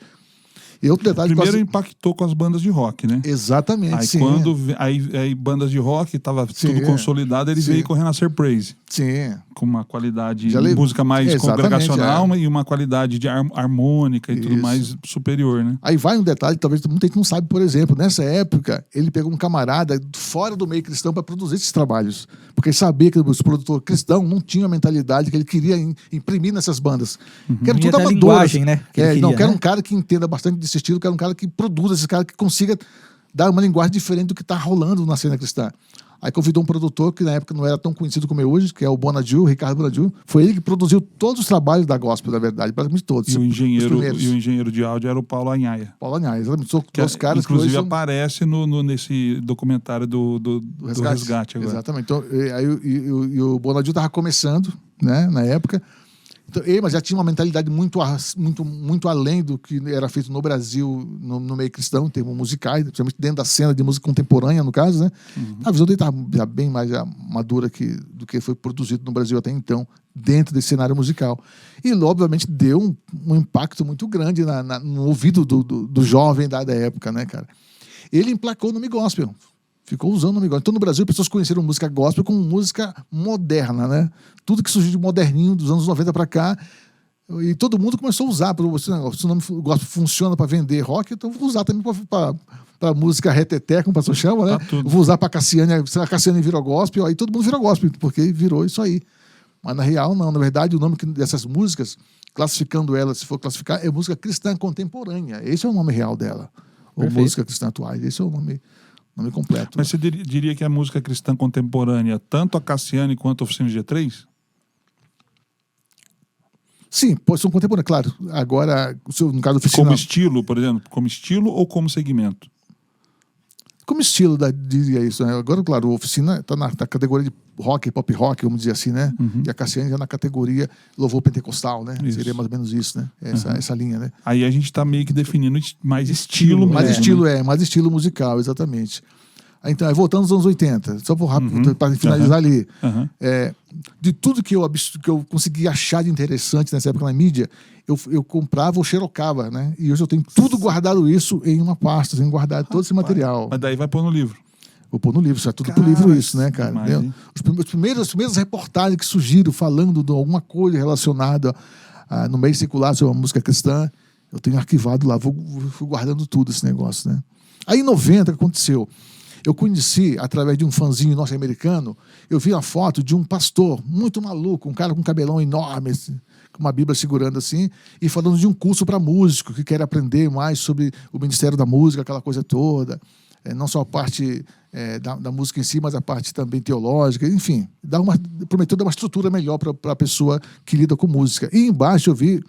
E outro detalhe, primeiro impactou com as bandas de rock, né? Exatamente. Aí sim. quando aí bandas de rock estava tudo consolidado, ele veio com o Renascer Praise. Sim. Com uma qualidade de música mais congregacional e uma qualidade de harmônica e tudo mais superior, né? Aí vai um detalhe que talvez muita gente não sabe, por exemplo, nessa época ele pegou um camarada fora do meio cristão para produzir esses trabalhos, porque ele sabia que os produtores cristãos não tinham a mentalidade que ele queria imprimir nessas bandas. Que era tudo linguagem, né? Quero um cara que entenda bastante desse estilo, quero um cara que produza esse cara que consiga dar uma linguagem diferente do que está rolando na cena cristã. Aí convidou um produtor que na época não era tão conhecido como é hoje, que é o Bonadiu, Ricardo Bonadiu. Foi ele que produziu todos os trabalhos da gospel, na verdade, praticamente todos. E o engenheiro de áudio era o Paulo Anhaia. Paulo Anhaia, exatamente. São os caras inclusive que hoje aparece nesse documentário do Resgate agora. Exatamente. Então, o Bonadiu estava começando, né, na época. Então, mas já tinha uma mentalidade muito além do que era feito no Brasil, no meio cristão, em termos musicais, principalmente dentro da cena de música contemporânea, no caso, né? A visão dele estava já bem mais madura do que foi produzido no Brasil até então, dentro desse cenário musical. E, obviamente, deu um impacto muito grande no ouvido do jovem da época, né, cara? Ele emplacou o nome gospel. Ficou usando o nome gospel. Então, no Brasil, as pessoas conheceram música gospel como música moderna, né? Tudo que surgiu de moderninho dos anos 90 para cá. E todo mundo começou a usar. Se o nome gospel funciona para vender rock, então vou usar também para música reteté, como o pastor chama, né? Vou usar para Cassiane. Se a Cassiane virou gospel, aí todo mundo virou gospel, porque virou isso aí. Mas na real, não. Na verdade, o nome dessas músicas, classificando elas, se for classificar, é música cristã contemporânea. Esse é o nome real dela. Ou música cristã atual. Esse é o nome completo. Mas você diria que a música cristã contemporânea, tanto a Cassiane quanto a Oficina G3? Sim, são contemporâneas, claro. Agora, no caso da Oficina... Como estilo, por exemplo? Como estilo ou como segmento? Como estilo, diria isso. Né? Agora, claro, a Oficina está na categoria de rock, pop rock, vamos dizer assim, né? E a Cassiane já na categoria louvor pentecostal, né? Isso. Seria mais ou menos isso, né? Essa linha, né? Aí a gente está meio que definindo mais estilo mais estilo musical, exatamente. Então, voltando aos anos 80, só para finalizar ali. De tudo que eu consegui achar de interessante nessa época na mídia, eu comprava ou xerocava, né? E hoje eu tenho tudo guardado isso em uma pasta, tenho guardado todo esse material. Mas daí vai pôr no livro. Vou pôr no livro, isso é tudo pro livro isso, né, cara? As primeiras reportagens que surgiram falando de alguma coisa relacionada no meio secular sobre a música cristã, eu tenho arquivado lá, fui guardando tudo esse negócio, né? Aí em 90, o que aconteceu? Eu conheci, através de um fãzinho norte-americano, eu vi a foto de um pastor muito maluco, um cara com um cabelão enorme, assim, com uma Bíblia segurando assim, e falando de um curso para músico, que quer aprender mais sobre o Ministério da Música, aquela coisa toda. Não só a parte da música em si, mas a parte também teológica, enfim, prometeu dar uma estrutura melhor para a pessoa que lida com música. E embaixo eu vi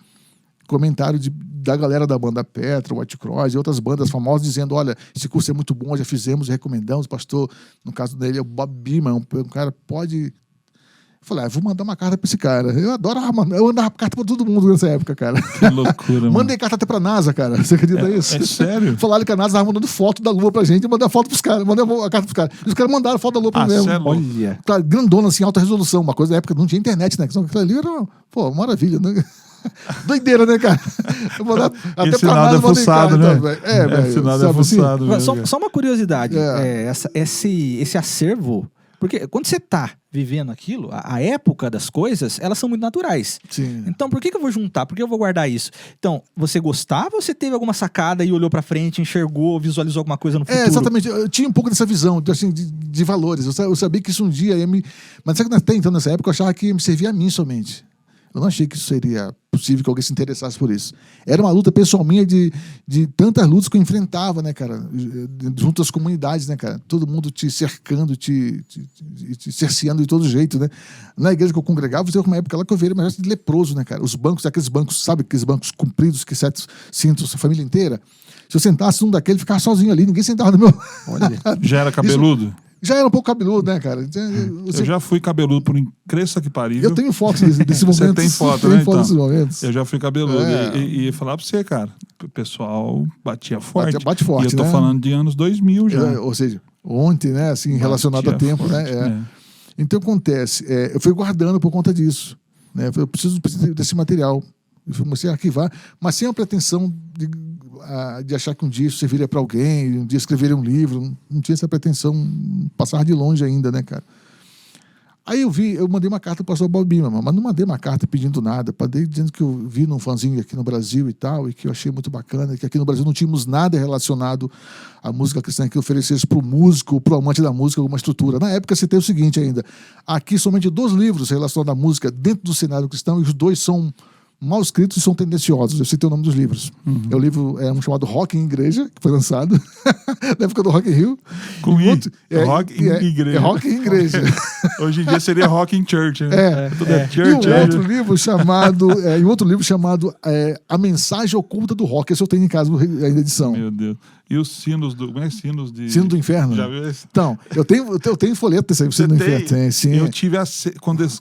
comentário da galera da banda Petra, White Cross e outras bandas famosas dizendo, olha, esse curso é muito bom, já fizemos, recomendamos, pastor, no caso dele é o Bob Beeman, um cara pode... Eu falei, vou mandar uma carta pra esse cara. Eu mandava carta pra todo mundo nessa época, cara. Que loucura, mano. Mandei carta até pra NASA, cara. Você acredita nisso? É sério? Falaram que a NASA estava mandando foto da Lua pra gente, eu mandei a foto pros caras, mandei a carta pros caras. E os caras mandaram foto da Lua pra mim mesmo. Olha. Claro, grandona, assim, alta resolução, uma coisa da época, não tinha internet, né? Aquilo ali era, maravilha, né? Doideira, né, cara? Eu vou dar, até Esse pra nada nada é fuçado, né? então, velho. Velho. Esse nada é sabe assim? fuçado mesmo. Só uma curiosidade. É. Esse acervo. Porque quando você tá vivendo aquilo, a época das coisas, elas são muito naturais. Sim. Então, por que eu vou juntar? Por que eu vou guardar isso? Então, você gostava ou você teve alguma sacada e olhou pra frente, enxergou, visualizou alguma coisa no futuro? Exatamente. Eu tinha um pouco dessa visão assim, de valores. Eu sabia que isso um dia ia me... Mas sabe que até então, nessa época, eu achava que ia me servir a mim somente. Eu não achei que isso seria possível que alguém se interessasse por isso. Era uma luta pessoal minha de tantas lutas que eu enfrentava, né, cara? Junto às comunidades, né, cara? Todo mundo te cercando, te cerceando de todo jeito, né? Na igreja que eu congregava, teve uma época lá que eu virei uma espécie de leproso, né, cara? Os bancos, aqueles bancos, sabe? Aqueles bancos compridos que sentam a família inteira. Se eu sentasse num daquele, ficava sozinho ali, ninguém sentava no meu... Olha. Já era cabeludo? Já era um pouco cabeludo, né, cara? Eu já fui cabeludo por incrível que pariu. Eu tenho fotos desse momento. Você tem foto, tenho né? foto desses Então, momentos. eu já fui cabeludo. É. E falar pra você, cara, o pessoal batia forte. Bate forte, e eu tô né? falando de anos 2000 já. Ou seja, ontem, né, assim, relacionado a tempo, forte, né? Então, acontece, eu fui guardando por conta disso. Né? Eu preciso desse material. Eu comecei a arquivar, mas sem a pretensão de achar que um dia isso serviria para alguém, um dia escreveria um livro. Não tinha essa pretensão, passar de longe ainda, né, cara? Aí eu mandei uma carta para o pastor Bob Bima, mas não mandei uma carta pedindo nada, mandei dizendo que eu vi num fanzinho aqui no Brasil e tal, e que eu achei muito bacana, que aqui no Brasil não tínhamos nada relacionado à música cristã que oferecesse para o músico, para o amante da música, alguma estrutura. Na época citei o seguinte ainda, aqui somente 2 livros relacionados à música dentro do cenário cristão, e os 2 são mal escritos e são tendenciosos. Eu citei o nome dos livros. É o livro um chamado Rock em Igreja, que foi lançado na época do Rock in Rio. Com Rock em Igreja. É Rock em Igreja. Hoje em dia seria Rock in Church, né? Tudo é E church. um outro livro chamado A Mensagem Oculta do Rock. Esse eu tenho em casa ainda edição. Meu Deus. E os sinos do... Como é sinos de... Sino do Inferno. Já viu esse? Então, eu tenho folheto desse aí, Sino do Inferno. Tem, sim. Eu tive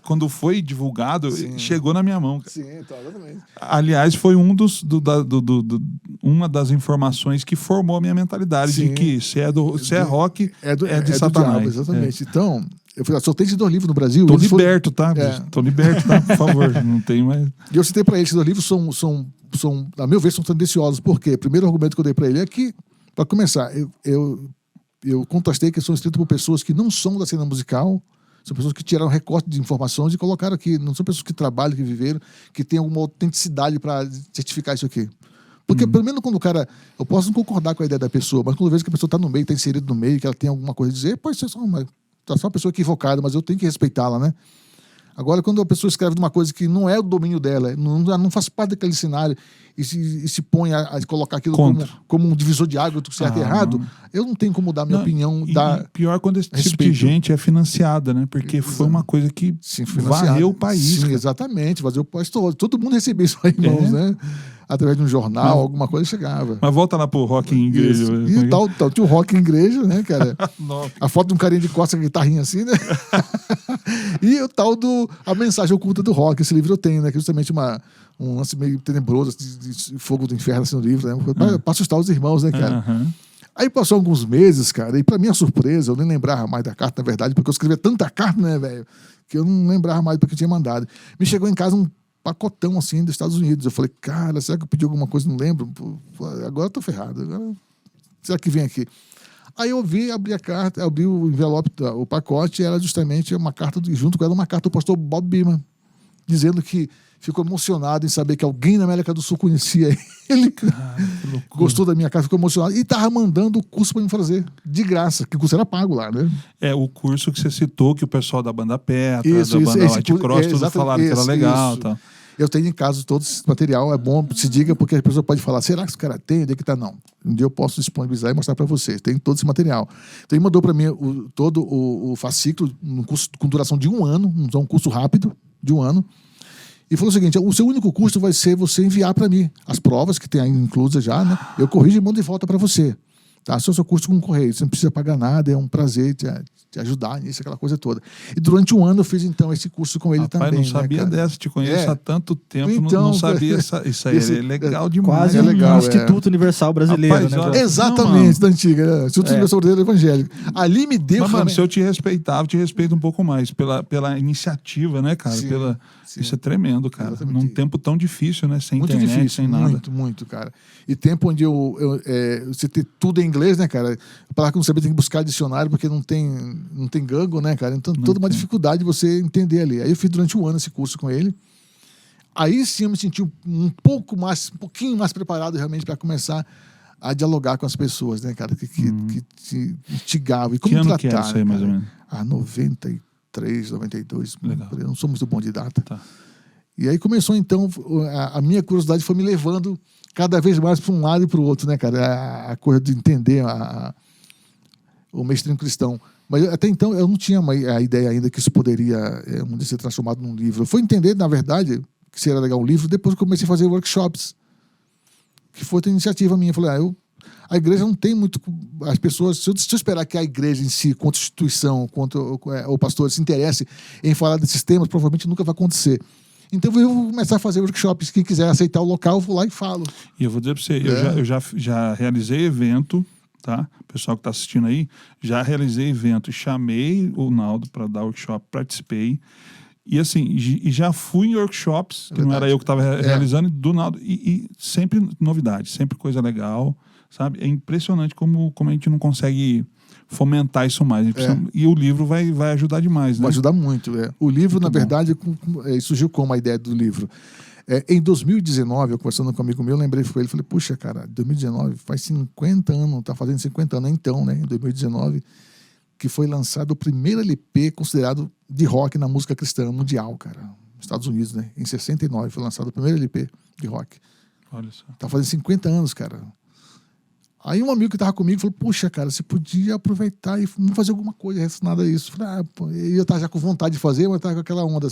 quando foi divulgado, chegou na minha mão. Cara. Sim, então, exatamente. Aliás, foi uma das informações que formou a minha mentalidade de que se é rock, é de Satanás. Diabo, exatamente. Então, eu falei, só tem esses 2 livros no Brasil. Tô liberto, tá? Tô liberto, tá? Por favor, não tem mais... E eu citei para ele, esses 2 livros são, a meu ver, são tendenciosos. Por quê? O primeiro argumento que eu dei para ele é que, para começar, eu contrastei que são escritos por pessoas que não são da cena musical, são pessoas que tiraram recorte de informações e colocaram aqui. Não são pessoas que trabalham, que viveram, que têm alguma autenticidade para certificar isso aqui. Porque, pelo menos quando o cara... Eu posso não concordar com a ideia da pessoa, mas quando eu vejo que a pessoa está no meio, está inserida no meio, que ela tem alguma coisa a dizer, pode ser só uma pessoa equivocada, mas eu tenho que respeitá-la, né? Agora, quando a pessoa escreve de uma coisa que não é o domínio dela, não faz parte daquele cenário e se põe a colocar aquilo como um divisor de água, certo e errado, eu não tenho como mudar a minha opinião. Pior quando esse tipo de gente é financiada, né? Porque foi uma coisa que varreu o país. Sim, exatamente, varreu o país todo. Todo mundo recebia isso aí em mãos, né? Através de um jornal, alguma coisa chegava. Mas volta lá pro Rock em Igreja. E tal, tinha o Rock em Igreja, né, cara? A foto de um carinha de costas com a guitarrinha assim, né? E o tal A Mensagem Oculta do Rock. Esse livro eu tenho, né? Que é justamente um lance meio tenebroso, de fogo do inferno assim, no livro, né? Pra assustar os irmãos, né, cara? Aí passou alguns meses, cara, e pra minha surpresa, eu nem lembrava mais da carta, na verdade, porque eu escrevia tanta carta, né, velho, que eu não lembrava mais do que eu tinha mandado. Me chegou em casa um pacotão, assim, dos Estados Unidos. Eu falei, cara, será que eu pedi alguma coisa? Não lembro. Pô, agora eu tô ferrado. Agora, será que vem aqui? Aí eu abri a carta, abri o envelope, o pacote, e era justamente uma carta, junto com ela, uma carta do pastor Bob Bima, dizendo que ficou emocionado em saber que alguém na América do Sul conhecia ele. Gostou da minha carta, ficou emocionado. E estava mandando o curso para mim fazer, de graça, que o curso era pago lá, né? É, o curso que você citou, que o pessoal da banda Petra, da banda White Cross, tudo falaram que era legal. Tá. Eu tenho em casa todo esse material, é bom, se diga, porque a pessoa pode falar, será que esse cara tem? Onde é que tá? Não. Um dia eu posso disponibilizar e mostrar para vocês. Tem todo esse material. Então ele mandou para mim todo o fascículo, um curso com duração de 1 ano, um curso rápido, de 1 ano. E falou o seguinte, o seu único custo vai ser você enviar para mim as provas, que tem aí inclusas já, né? Eu corrijo e mando de volta para você. Tá? Só seu curso com o Correio, você não precisa pagar nada, é um prazer te ajudar nisso, aquela coisa toda. E durante um ano eu fiz, então, esse curso com ele Rapaz, também. não sabia né, dessa, te conheço há tanto tempo, Então, não sabia isso aí, é legal demais. Quase é legal, um Instituto Universal Brasileiro, Rapaz, né? olha, Jorge? Exatamente, da antiga. Instituto Universal Brasileiro Evangélico. Ali me deu... Mas, mano, se eu te respeitava, eu te respeito um pouco mais pela iniciativa, né, cara? Sim, sim. Isso é tremendo, cara. Exatamente. Num tempo tão difícil, né? Sem Muito internet, difícil, sem nada. muito, muito, cara. E tempo onde você ter tudo em inglês, né, cara? Para que não saber, tem que buscar dicionário, porque não tem Google, né, cara? Então, toda uma dificuldade de você entender ali. Aí eu fiz durante um ano esse curso com ele. Aí sim eu me senti um pouquinho mais preparado realmente para começar a dialogar com as pessoas, né, cara? Que te instigavam. E como Que ano tratar, que era isso aí, né, mais ou cara? menos? 93, 92. Legal. Eu não sou muito bom de data. Tá. E aí começou, então, a minha curiosidade foi me levando cada vez mais para um lado e para o outro, né, cara? A coisa de entender o mainstream cristão. Mas até então eu não tinha a ideia ainda que isso poderia ser transformado num livro. Eu fui entender, na verdade, que seria legal um livro depois que eu comecei a fazer workshops, que foi outra iniciativa minha. Eu falei, a igreja não tem muito... As pessoas... Se eu esperar que a igreja em si, quanto instituição, quanto o pastor se interesse em falar desses temas, provavelmente nunca vai acontecer. Então eu vou começar a fazer workshops. Quem quiser aceitar o local, eu vou lá e falo. E eu vou dizer para você, eu já realizei evento, tá? O pessoal que está assistindo aí, já realizei evento, chamei o Naldo para dar workshop, participei. E assim, e já fui em workshops, que não era eu que estava realizando, do Naldo. E sempre novidade, sempre coisa legal, sabe? É impressionante como a gente não consegue fomentar isso mais. E o livro vai ajudar demais, né? Vai ajudar muito. O livro, Muito na bom. verdade, surgiu como a ideia do livro. Em 2019, eu conversando com um amigo meu, eu lembrei com ele, falei, puxa, cara, 2019 faz 50 anos, tá fazendo 50 anos então, né? Em 2019, que foi lançado o primeiro LP considerado de rock na música cristã mundial, cara. Nos Estados Unidos, né? Em 69 foi lançado o primeiro LP de rock. Olha só. Tá fazendo 50 anos, cara. Aí um amigo que tava comigo falou, puxa, cara, você podia aproveitar e fazer alguma coisa relacionada a isso. Eu falei, eu tava já com vontade de fazer, mas tava com aquela onda.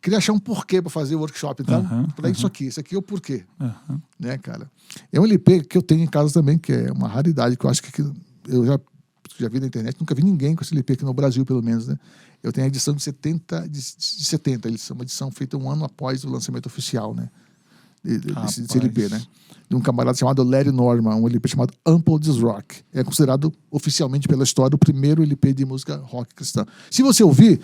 Queria achar um porquê para fazer o workshop. Então, falei, isso aqui é o porquê. Né, cara? É um LP que eu tenho em casa também, que é uma raridade, que eu acho que eu já vi na internet, nunca vi ninguém com esse LP aqui no Brasil, pelo menos, né? Eu tenho a edição de 70, uma edição feita um ano após o lançamento oficial, né? Desse LP, né? De um camarada chamado Larry Norman, um LP chamado Ample This Rock. É considerado oficialmente pela história o primeiro LP de música rock cristã. Se você ouvir,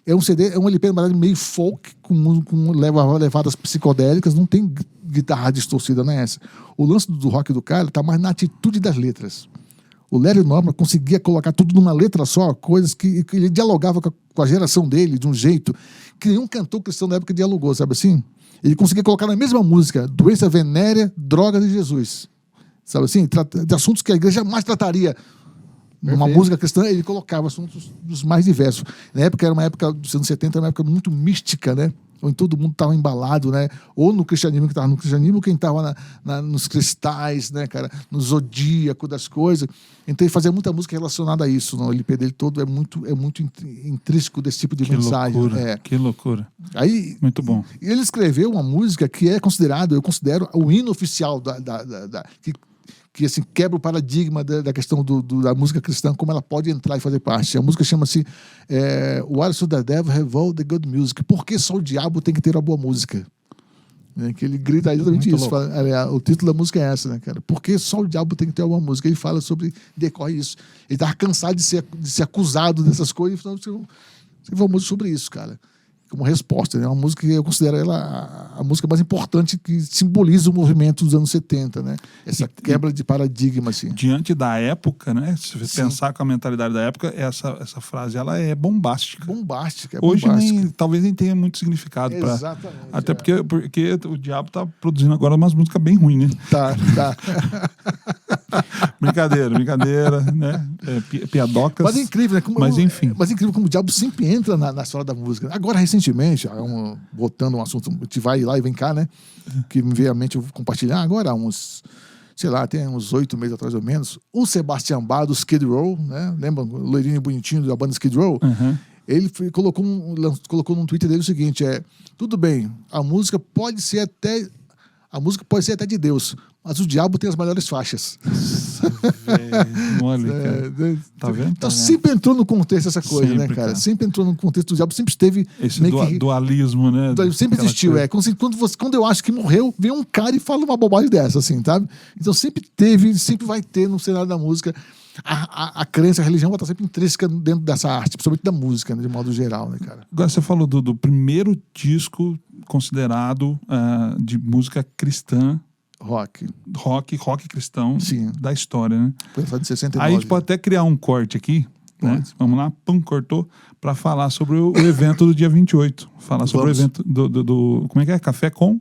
é um CD, é um LP na verdade meio folk, com levadas psicodélicas, não tem guitarra distorcida, não é essa. O lance do rock do cara tá mais na atitude das letras. O Larry Norman conseguia colocar tudo numa letra só, coisas que ele dialogava com a geração dele de um jeito que nenhum cantor cristão da época dialogou, sabe assim? Ele conseguia colocar na mesma música doença venérea, droga de Jesus. Sabe assim? De assuntos que a igreja jamais trataria. Numa música cristã, ele colocava assuntos dos mais diversos. Na época, era uma época dos anos 70, era uma época muito mística, né? Onde todo mundo estava embalado, né? Ou no cristianismo, que estava no cristianismo, quem estava nos cristais, né, cara? No zodíaco das coisas. Então ele fazia muita música relacionada a isso. No LP dele todo é muito intrínseco desse tipo de mensagem. Loucura, que loucura. Aí, muito bom. E ele escreveu uma música que eu considero o hino oficial que assim, quebra o paradigma da questão da música cristã, como ela pode entrar e fazer parte. A música chama-se Why Should the Devil Have All the Good Music? Por que só o diabo tem que ter a boa música? Que ele grita exatamente isso. Fala, o título da música é essa, né, cara? Por que só o diabo tem que ter a boa música? Ele fala decorre isso. Ele estava cansado de ser acusado dessas coisas, então você vai uma música sobre isso, cara. Como resposta, né? Uma música que eu considero ela a música mais importante, que simboliza o movimento dos anos 70, né? Essa quebra de paradigma, assim. Diante da época, né? Se você pensar com a mentalidade da época, essa frase ela é bombástica. Bombástica. Hoje talvez nem tenha muito significado. Exatamente. Até porque o diabo tá produzindo agora umas músicas bem ruins, né? Tá. Brincadeira, né? Piadocas. Mas é incrível, né? Mas enfim. Mas é incrível como o diabo sempre entra na história da música. Agora, recentemente, botando um assunto, a gente vai lá e vem cá, né? Que me veio à mente eu vou compartilhar agora, tem uns 8 meses atrás ou menos, o Sebastian Bach do Skid Row, né? Lembra o loirinho bonitinho da banda Skid Row? Ele colocou num Twitter dele o seguinte, tudo bem, a música pode ser até A música pode ser até de Deus, mas o diabo tem as melhores faixas. Velho, olha, cara. Tá vendo? Então sempre entrou no contexto essa coisa, Sempre, né, cara? cara. Sempre entrou no contexto do diabo, sempre esteve Esse meio que... dualismo, né? Sempre Aquela existiu, coisa. Quando eu acho que morreu, vem um cara e fala uma bobagem dessa, assim, sabe? Então sempre teve, sempre vai ter no cenário da música. A crença, a religião vai estar sempre intrínseca dentro dessa arte, principalmente da música, né, de modo geral, né, cara? Agora você falou do primeiro disco considerado de música cristã, Rock. rock cristão Sim. da história, né? Foi de 69. Aí a gente pode até criar um corte aqui, né? Pode. Vamos lá, pum, cortou, para falar sobre o evento do dia 28. Falar sobre Vamos. o evento do como é que é? Café com?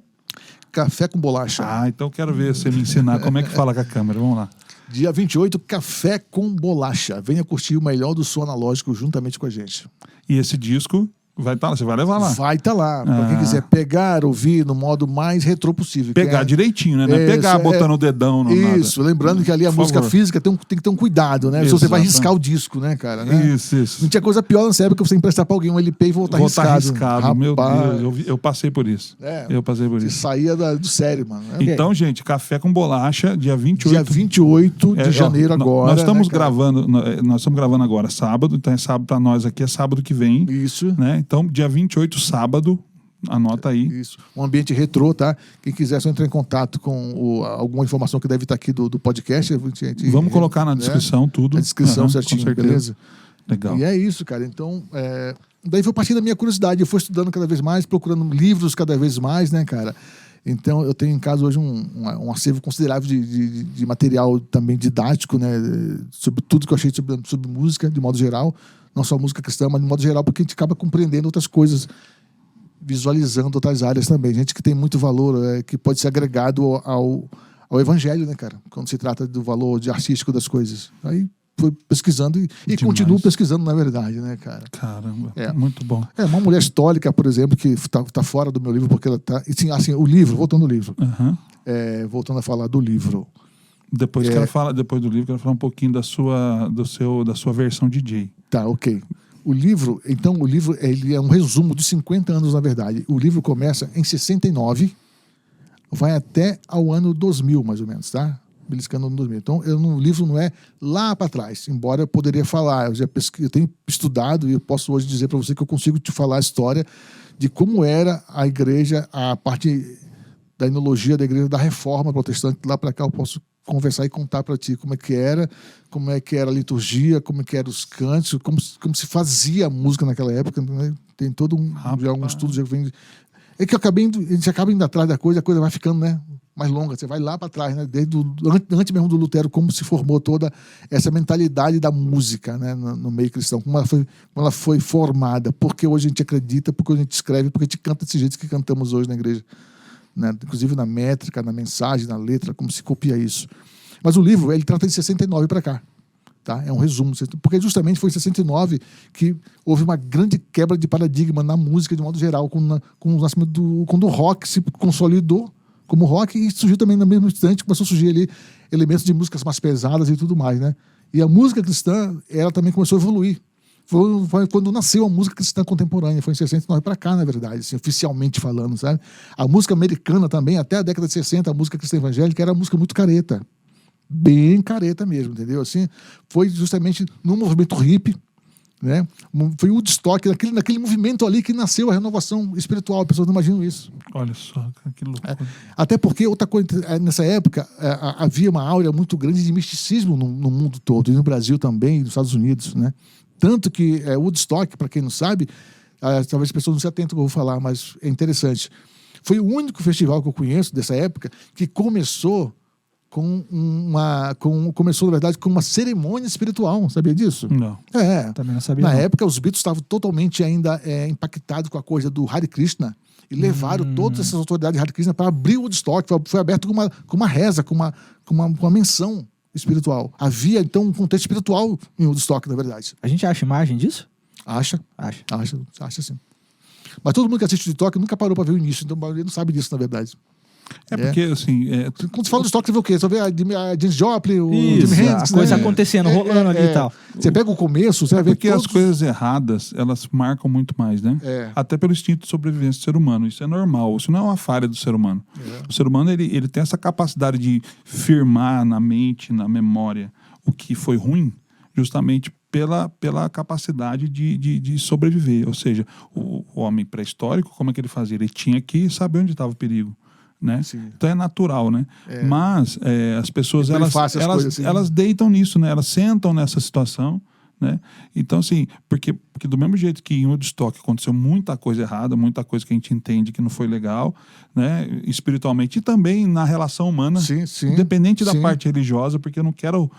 Café com bolacha. Ah, então quero ver você me ensinar como é que fala com a câmera. Vamos lá. Dia 28, Café com Bolacha. Venha curtir o melhor do som analógico juntamente com a gente. E esse disco vai estar lá, você vai levar lá. Vai estar lá. Pra quem Ah. quiser pegar, ouvir no modo mais retrô possível. que Pegar é- direitinho, né? Não é Isso, pegar botando o dedão, não Isso, nada. lembrando que ali a Por música favor. física tem que ter um cuidado, né? Se você vai Exato. riscar o disco, né, cara? Né? Isso. Não tinha coisa pior nessa época que você emprestar pra alguém um LP e voltar Voltar riscado. arriscado. Meu Rapaz, Deus, eu passei por isso. É. Eu passei por Você isso. saía do sério, mano. Então, gente, Café com Bolacha, dia 28. dia 28 de É, ó, janeiro agora. Nós estamos né, cara? gravando, nós estamos gravando agora sábado, então é sábado para nós aqui, é sábado que vem, Isso. né? Então, dia 28, sábado, anota aí. Isso. Um ambiente retrô, tá? Quem quiser só entrar em contato com alguma informação que deve estar aqui do podcast. A gente, Vamos colocar na né? descrição tudo. A descrição Aham, certinho, com certeza. beleza? Legal. E é isso, cara. Então, daí foi partindo da minha curiosidade. Eu fui estudando cada vez mais, procurando livros cada vez mais, né, cara? Então, eu tenho em casa hoje um acervo considerável de material também didático, né? Sobre tudo que eu achei sobre música, de modo geral. Não só música cristã, mas de modo geral, porque a gente acaba compreendendo outras coisas, visualizando outras áreas também. Gente que tem muito valor, que pode ser agregado ao evangelho, né, cara? Quando se trata do valor artístico das coisas. Aí foi pesquisando e Demais. continuo pesquisando, na verdade, né, cara? Caramba, É. muito bom. Uma mulher histórica, por exemplo, que tá fora do meu livro, porque ela tá... Assim, o livro, voltando ao livro. Aham. Voltando a falar do livro. Depois depois do livro, quero falar um pouquinho da sua versão DJ. Tá, ok. O livro, ele é um resumo de 50 anos, na verdade. O livro começa em 69, vai até ao ano 2000, mais ou menos, tá? Beliscando no 2000. Então, o livro não é lá para trás, embora eu poderia falar. Eu tenho estudado e eu posso hoje dizer para você que eu consigo te falar a história de como era a igreja, a parte da enologia da igreja da Reforma Protestante. Lá para cá eu posso conversar e contar para ti como é que era a liturgia, como é que eram os cânticos, como se fazia a música naquela época, né? Tem todo já um estudo, já vem... É que a gente acaba indo atrás da coisa, a coisa vai ficando, né, mais longa, você vai lá para trás, né, antes mesmo do Lutero, como se formou toda essa mentalidade da música, né, no meio cristão, como ela foi formada, porque hoje a gente acredita, porque hoje a gente escreve, porque a gente canta desse jeito que cantamos hoje na igreja. Né? Inclusive na métrica, na mensagem, na letra, como se copia isso. Mas o livro, ele trata de 69 para cá. Tá? É um resumo. Porque justamente foi em 69 que houve uma grande quebra de paradigma na música, de modo geral, com o nascimento quando o rock se consolidou como rock e surgiu também no mesmo instante, começou a surgir ali elementos de músicas mais pesadas e tudo mais. Né? E a música cristã, ela também começou a evoluir. Foi quando nasceu a música cristã contemporânea, foi em 69 para cá, na verdade, assim, oficialmente falando, sabe? A música americana também, até a década de 60, a música cristã evangélica era uma música muito careta, bem careta mesmo, entendeu? Assim, foi justamente no movimento hippie, né? Foi o Woodstock, naquele movimento ali que nasceu a renovação espiritual, as pessoas não imaginam isso. Olha só, cara, que loucura. Até porque, outra coisa, nessa época, havia uma áurea muito grande de misticismo no mundo todo, e no Brasil também, e nos Estados Unidos, né? Tanto que Woodstock, para quem não sabe, talvez as pessoas não se atentem ao que eu vou falar, mas é interessante. Foi o único festival que eu conheço dessa época que começou na verdade, com uma cerimônia espiritual. Sabia disso? Não. Também não sabia. Na não. época, os Beatles estavam totalmente ainda impactados com a coisa do Hare Krishna e levaram todas essas autoridades de Hare Krishna para abrir o Woodstock. Foi aberto com uma reza, com uma menção espiritual. Havia, então, um contexto espiritual em Woodstock, na verdade. A gente acha imagem disso? Acha Acha. sim. Mas todo mundo que assiste o TikTok nunca parou para ver o início, então ele não sabe disso, na verdade. Porque, assim... Quando você fala do estoque, você vê o quê? Você vê a Janis Joplin, o Isso, Jimi Hendrix, a coisa né? acontecendo, rolando ali e tal. Você pega o começo, você vai ver Porque todos... as coisas erradas, elas marcam muito mais, né? Até pelo instinto de sobrevivência do ser humano. Isso é normal. Isso não é uma falha do ser humano. O ser humano, ele tem essa capacidade de firmar na mente, na memória, o que foi ruim, justamente pela capacidade de sobreviver. Ou seja, o homem pré-histórico, como é que ele fazia? Ele tinha que saber onde estava o perigo. Né? Então é natural, né? Mas as pessoas elas deitam nisso, né? Elas sentam nessa situação, né? Então, assim, porque do mesmo jeito que em Woodstock aconteceu muita coisa errada, muita coisa que a gente entende que não foi legal, né? Espiritualmente e também na relação humana, independente da parte religiosa, porque eu não quero...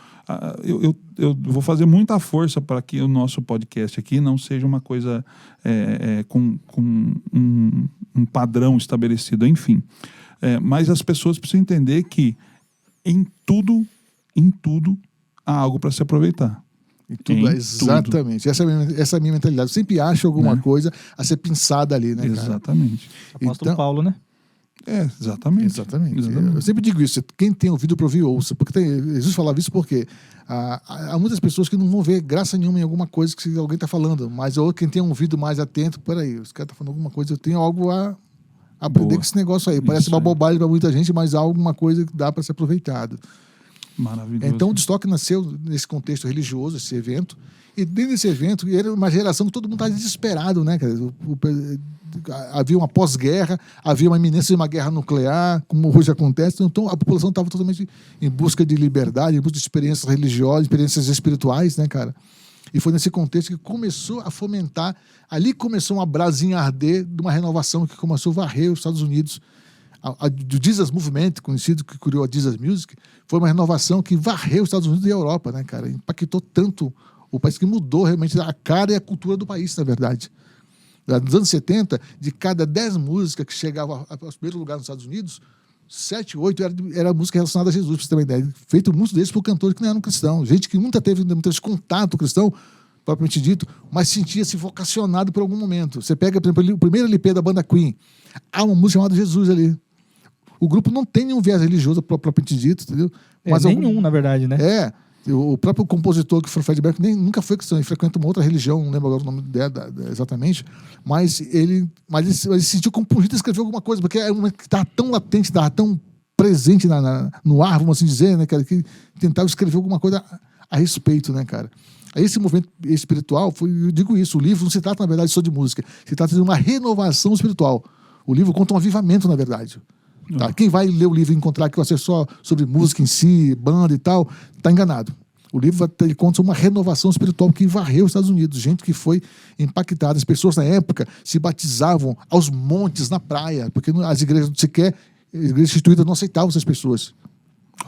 Eu vou fazer muita força para que o nosso podcast aqui não seja uma coisa com um padrão estabelecido, enfim. Mas as pessoas precisam entender que em tudo há algo para se aproveitar. Exatamente. Essa é a minha mentalidade. Eu sempre acho alguma coisa a ser pensada ali, né, cara? Exatamente. Apóstolo Paulo, né? Exatamente. Eu sempre digo isso. Quem tem ouvido para ouvir, ouça. Porque Jesus falava isso porque há muitas pessoas que não vão ver graça nenhuma em alguma coisa que alguém está falando. Mas quem tem um ouvido mais atento, peraí, os caras estão falando alguma coisa, eu tenho algo a aprender com esse negócio aí. Parece uma bobagem para muita gente, mas há alguma coisa que dá para ser aproveitado. Maravilhoso. Então o Woodstock nasceu nesse contexto religioso, esse evento, e dentro desse evento era uma geração que todo mundo estava desesperado, né, cara? Havia uma pós-guerra, havia uma iminência de uma guerra nuclear, como hoje acontece, então a população estava totalmente em busca de liberdade, em busca de experiências religiosas, experiências espirituais, né, cara? E foi nesse contexto que começou a fomentar, ali começou uma brasinha a arder de uma renovação que começou a varrer os Estados Unidos. Do Jesus Movement, conhecido, que criou a Jesus Music, foi uma renovação que varreu os Estados Unidos e a Europa, né, cara? Impactou tanto o país que mudou realmente a cara e a cultura do país, na verdade. Nos anos 70, de cada 10 músicas que chegavam aos primeiros lugares nos Estados Unidos, 7, 8 era música relacionada a Jesus, pra você ter uma ideia. Feito muitos deles por cantores que não eram cristãos. Gente que nunca teve contato cristão, propriamente dito, mas sentia-se vocacionado por algum momento. Você pega, por exemplo, o primeiro LP da banda Queen, há uma música chamada Jesus ali. O grupo não tem nenhum viés religioso propriamente dito, entendeu? Mas nenhum, na verdade, né? O próprio compositor, que foi o Fred Mercury, nunca foi cristão, ele frequenta uma outra religião, não lembro agora o nome dela exatamente, mas ele se sentiu compungido a escrever alguma coisa, porque é uma que estava tão latente, estava tão presente no ar, vamos assim dizer, né, cara, que tentava escrever alguma coisa a respeito, né, cara? Esse movimento espiritual, eu digo isso, o livro não se trata, na verdade, só de música, se trata de uma renovação espiritual. O livro conta um avivamento, na verdade. Tá? Quem vai ler o livro e encontrar que vai ser só sobre música em si, banda e tal, está enganado. O livro ele conta uma renovação espiritual que varreu os Estados Unidos, gente que foi impactada. As pessoas na época se batizavam aos montes, na praia, porque as igrejas sequer, as igrejas instituídas não aceitavam essas pessoas.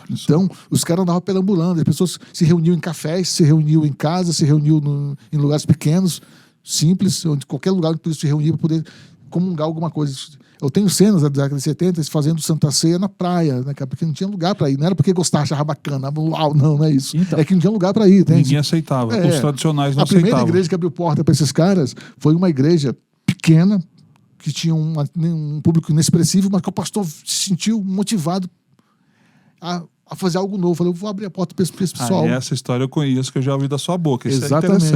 Então, os caras andavam perambulando, as pessoas se reuniam em cafés, se reuniam em casa, se reuniam em lugares pequenos, simples, onde qualquer lugar que se reunia para poder comungar alguma coisa. Eu tenho cenas da década de 70 fazendo Santa Ceia na praia, né, cara? Porque não tinha lugar para ir. Não era porque gostava, achava bacana. Uau, não é isso. Então, é que não tinha lugar para ir. Entende? Ninguém aceitava. Os tradicionais não aceitavam. A primeira igreja que abriu porta para esses caras foi uma igreja pequena, que tinha um público inexpressivo, mas que o pastor se sentiu motivado a fazer algo novo. Falei, eu vou abrir a porta para esse pessoal. Essa história eu conheço, que eu já ouvi da sua boca. Isso exatamente,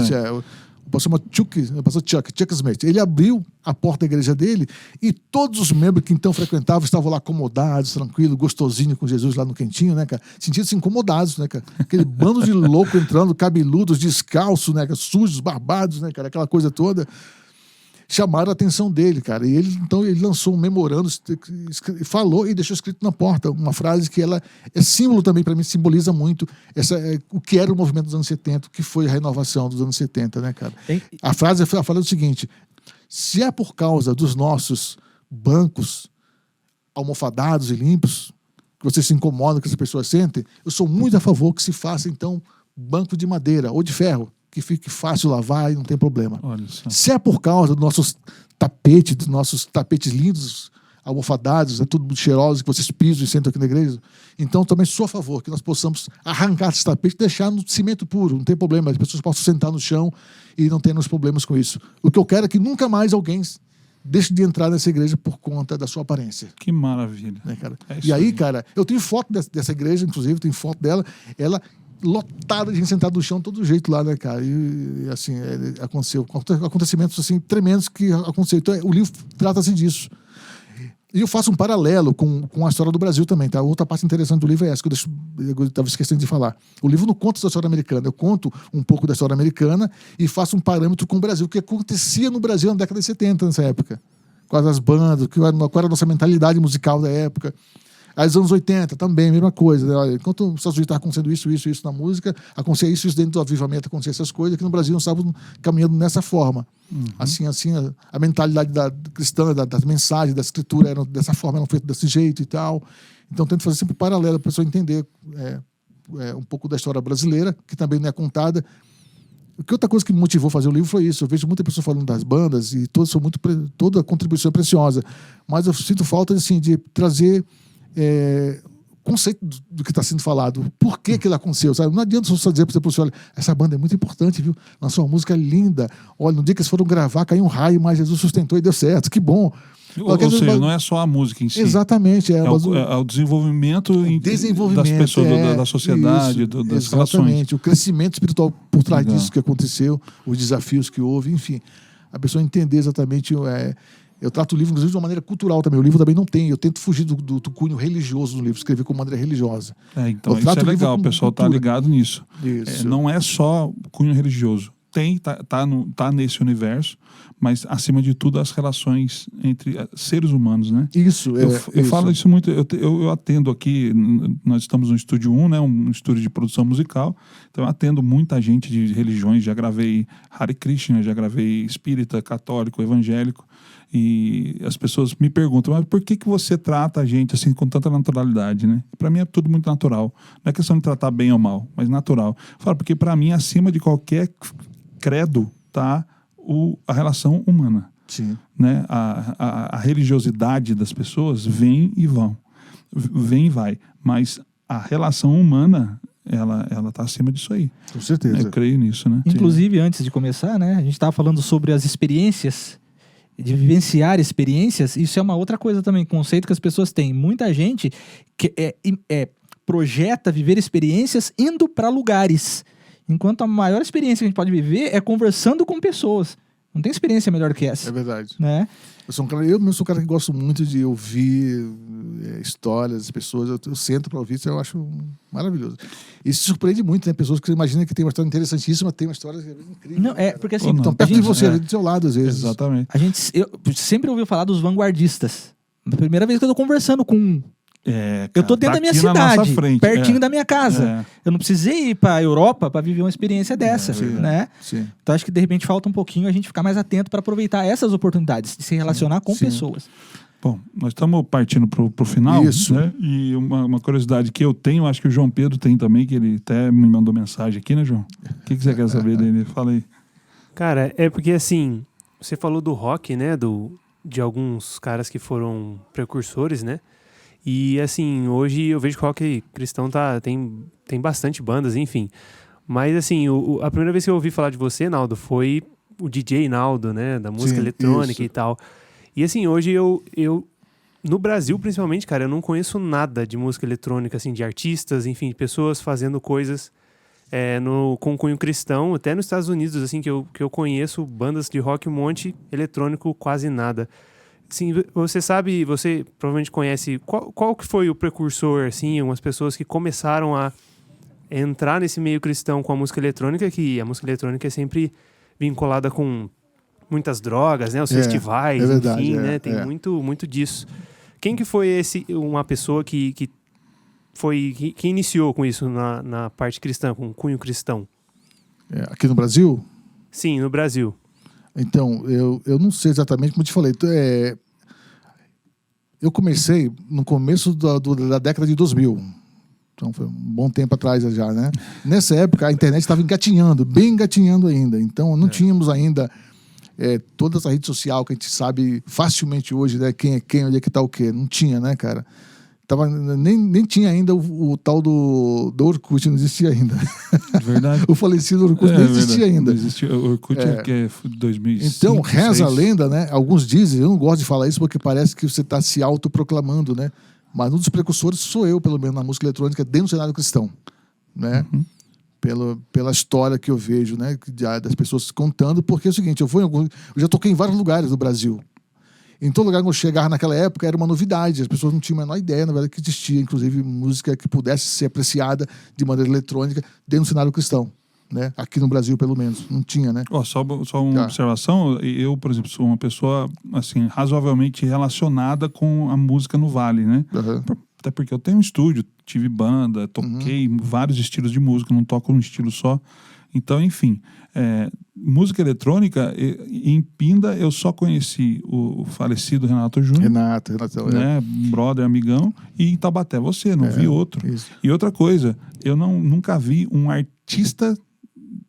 o pastor Chuck Smith. Ele abriu a porta da igreja dele e todos os membros que então frequentavam estavam lá acomodados, tranquilos, gostosinho com Jesus lá no quentinho, né, cara? Sentindo-se incomodados, né, cara? Aquele bando de louco entrando, cabeludos, descalços, né, cara? Sujos, barbados, né, cara? Aquela coisa toda. Chamaram a atenção dele, cara. E então ele lançou um memorando, falou e deixou escrito na porta uma frase que ela é símbolo também, para mim, simboliza muito o que era o movimento dos anos 70, o que foi a renovação dos anos 70, né, cara? A frase fala o seguinte: se é por causa dos nossos bancos almofadados e limpos que vocês se incomodam, que as pessoas sentem, eu sou muito a favor que se faça, então, banco de madeira ou de ferro, que fique fácil lavar e não tem problema. Se é por causa dos nossos tapetes lindos, almofadados, tudo muito cheirosos, que vocês pisam e sentam aqui na igreja, então também sou a favor que nós possamos arrancar esses tapetes e deixar no cimento puro, não tem problema, as pessoas possam sentar no chão e não ter problemas com isso. O que eu quero é que nunca mais alguém deixe de entrar nessa igreja por conta da sua aparência. Que maravilha. Né, cara? É isso E aí, cara, eu tenho foto dessa igreja, inclusive, tenho foto dela, ela lotada de gente sentada no chão, todo jeito lá, né, cara? E assim, aconteceu acontecimentos assim, tremendos que aconteceram. Então, o livro trata-se disso. E eu faço um paralelo com a história do Brasil também, tá? Outra parte interessante do livro é essa, que eu estava esquecendo de falar. O livro não conta da história americana, eu conto um pouco da história americana e faço um parâmetro com o Brasil, o que acontecia no Brasil na década de 70, nessa época. Quais as bandas, qual era a nossa mentalidade musical da época. Aos anos 80 também, a mesma coisa. Né? Olha, enquanto os Estados Unidos estavam acontecendo isso na música, acontecia isso dentro do avivamento, acontecia essas coisas, aqui no Brasil nós estávamos caminhando nessa forma. Assim, a mentalidade cristã, das mensagens, da escritura, eram dessa forma, eram feitas desse jeito e tal. Então, tento fazer sempre paralelo para a pessoa entender um pouco da história brasileira, que também não é contada. Que outra coisa que me motivou a fazer o livro foi isso. Eu vejo muita pessoa falando das bandas e toda a contribuição é preciosa. Mas eu sinto falta assim, de trazer conceito do que está sendo falado. Por que aquilo aconteceu? Sabe? Não adianta só dizer para você, olha, essa banda é muito importante, viu? Lançou uma música linda. Olha, no dia que eles foram gravar, caiu um raio, mas Jesus sustentou e deu certo. Que bom. Ou seja, não é só a música em si. Exatamente. É o desenvolvimento das pessoas, da sociedade, isso, das exatamente. relações. O crescimento espiritual por trás disso que aconteceu, os desafios que houve, enfim. A pessoa entender exatamente... Eu trato o livro, inclusive, de uma maneira cultural também. O livro também não tem. Eu tento fugir do cunho religioso no livro, escrever com maneira religiosa. Então, isso é legal. O pessoal está ligado nisso. Não é só cunho religioso. Tá nesse universo, mas, acima de tudo, as relações entre seres humanos, né? Isso. Eu falo isso muito. Eu atendo aqui, nós estamos no Estúdio 1, né? Um estúdio de produção musical. Então, eu atendo muita gente de religiões. Já gravei Hare Krishna, já gravei espírita, católico, evangélico. E as pessoas me perguntam, mas por que você trata a gente assim com tanta naturalidade, né? Para mim é tudo muito natural. Não é questão de tratar bem ou mal, mas natural. Falo, porque para mim, acima de qualquer credo, tá a relação humana. Sim. Né? A religiosidade das pessoas vem e vai. Mas a relação humana, ela tá acima disso aí. Com certeza. Eu creio nisso, né? Inclusive, antes de começar, né? A gente estava falando sobre as experiências, de vivenciar experiências. Isso é uma outra coisa também, conceito que as pessoas têm. Muita gente que projeta viver experiências indo para lugares, enquanto a maior experiência que a gente pode viver é conversando com pessoas. Não tem experiência melhor que essa. É verdade. Né? Eu mesmo sou um cara que gosto muito de ouvir histórias das pessoas. Eu sento para ouvir, isso eu acho maravilhoso. E se surpreende muito, né? Pessoas que você imagina que tem uma história interessantíssima, tem uma história incrível. Não, porque assim... Estão perto de você, do seu lado, às vezes. Exatamente. Eu sempre ouvi falar dos vanguardistas. A primeira vez que eu tô conversando com um. Eu tô dentro da minha cidade, frente, pertinho da minha casa. Eu não precisei ir para a Europa para viver uma experiência dessa, né? Sim. Então acho que de repente falta um pouquinho a gente ficar mais atento para aproveitar essas oportunidades de se relacionar com pessoas. Bom, nós estamos partindo pro final. Isso. Né? E uma curiosidade que eu tenho, acho que o João Pedro tem também, que ele até me mandou mensagem aqui, né, João? O que você quer saber dele? Fala aí. Cara, é porque assim, você falou do rock, né? De alguns caras que foram precursores, né? E assim, hoje eu vejo que o rock cristão tem bastante bandas, enfim. Mas assim, a primeira vez que eu ouvi falar de você, Naldo, foi o DJ Naldo, né? Da música eletrônica e tal. E assim, hoje eu no Brasil principalmente, cara, eu não conheço nada de música eletrônica, assim, de artistas, enfim, de pessoas fazendo coisas com cunho cristão. Até nos Estados Unidos, assim, que eu conheço bandas de rock, um monte, eletrônico, quase nada. Sim, você provavelmente conhece qual que foi o precursor, assim, umas pessoas que começaram a entrar nesse meio cristão com a música eletrônica, que a música eletrônica é sempre vinculada com muitas drogas, né, os festivais, verdade, enfim, né, tem muito disso. Quem que foi uma pessoa que iniciou com isso na parte cristã, com cunho cristão? Aqui no Brasil? Sim, no Brasil. Então, eu não sei exatamente, como eu te falei. Eu comecei no começo da década de 2000. Então, foi um bom tempo atrás já, né? Nessa época, a internet estava engatinhando, bem engatinhando ainda. Então, não tínhamos ainda toda essa rede social que a gente sabe facilmente hoje, né? Quem é quem, onde é que está o quê. Não tinha, né, cara? Nem tinha ainda o tal do Orkut, não existia ainda. Verdade. O falecido Orkut não existia ainda. Não existia. O Orkut que é 2005. Então, reza a 2006. lenda, né? Alguns dizem, eu não gosto de falar isso porque parece que você está se autoproclamando, né? Mas um dos precursores sou eu, pelo menos, na música eletrônica, dentro do cenário cristão, né? Pela história que eu vejo, né? Das pessoas contando, porque é o seguinte, eu já toquei em vários lugares do Brasil. Em todo lugar que eu chegava naquela época era uma novidade, as pessoas não tinham a menor ideia, na verdade, que existia, inclusive, música que pudesse ser apreciada de maneira eletrônica dentro do cenário cristão, né? Aqui no Brasil, pelo menos, não tinha, né? Só uma observação, eu, por exemplo, sou uma pessoa assim, razoavelmente relacionada com a música no Vale, né? Até porque eu tenho um estúdio, tive banda, toquei vários estilos de música, não toco um estilo só. Então, enfim, música eletrônica, em Pinda eu só conheci o falecido Renato Júnior. Renato, né? Brother, amigão. E em Taubaté você, não vi outro. Isso. E outra coisa, eu nunca vi um artista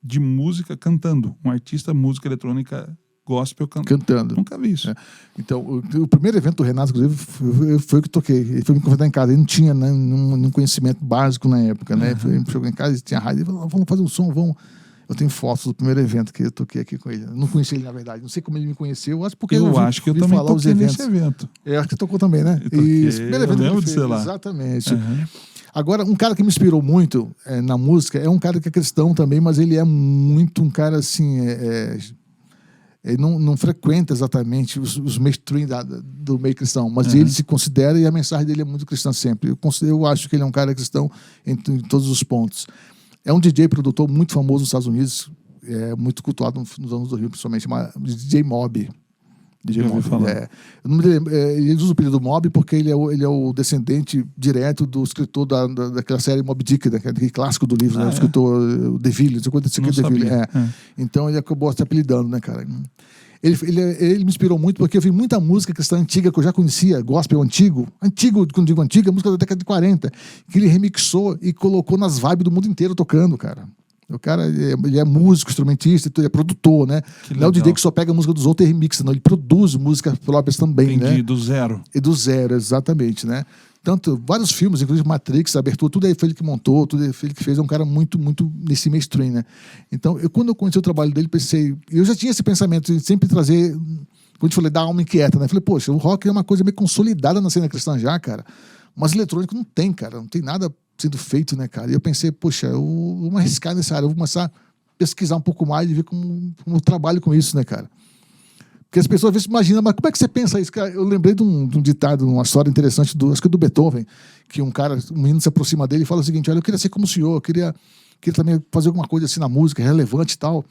de música cantando. Um artista de música eletrônica gospel cantando. Nunca vi isso. Então, o primeiro evento do Renato, inclusive, foi o que eu toquei. Ele foi me convidar em casa. Ele não tinha, né, um conhecimento básico na época, né? Ele chegou em casa e tinha rádio. Ele falou, vamos fazer um som, vamos. Eu tenho fotos do primeiro evento que eu toquei aqui com ele. Eu não conheci ele, na verdade. Não sei como ele me conheceu. Acho porque eu acho que eu também toquei nesse evento. Eu acho que tocou também, né? E esse primeiro evento lembro de sei lá. Exatamente. Agora, um cara que me inspirou muito na música é um cara que é cristão também, mas ele é muito um cara assim... Ele não frequenta exatamente os mainstream do meio cristão, mas ele se considera e a mensagem dele é muito cristã sempre. Eu acho que ele é um cara cristão em todos os pontos. É um DJ produtor muito famoso nos Estados Unidos, muito cultuado nos anos 2000, principalmente, chama DJ Mob. DJ Mob. Ele usa o apelido Mob porque ele é o descendente direto do escritor daquela série Moby Dick, daquele clássico do livro, né? O escritor DeVille, DeVille. Então ele acabou se apelidando, né, cara? Ele me inspirou muito porque eu vi muita música cristã antiga que eu já conhecia, gospel antigo, quando digo antiga, música da década de 40, que ele remixou e colocou nas vibes do mundo inteiro tocando, cara. O cara, ele é músico, instrumentista, ele é produtor, né? Não é o DJ que só pega a música dos outros e remixa, não. Ele produz músicas próprias também, né? Do zero. E do zero, exatamente, né? Tanto, vários filmes, inclusive Matrix, a abertura, tudo foi ele que montou, tudo foi ele que fez, é um cara muito, muito nesse mainstream, né? Então, quando eu conheci o trabalho dele, pensei... Eu já tinha esse pensamento de sempre trazer... Quando eu falei da alma inquieta, né? Falei, poxa, o rock é uma coisa meio consolidada na cena cristã já, cara. Mas eletrônico não tem, cara. Não tem nada sendo feito, né, cara? E eu pensei, poxa, eu vou arriscar nessa área, eu vou começar a pesquisar um pouco mais e ver como eu trabalho com isso, né, cara? Porque as pessoas às vezes imaginam, mas como é que você pensa isso? Cara, eu lembrei de um ditado, uma história interessante, acho que do Beethoven, que um menino se aproxima dele e fala o seguinte, olha, eu queria ser como o senhor, eu queria também fazer alguma coisa assim na música, relevante e tal.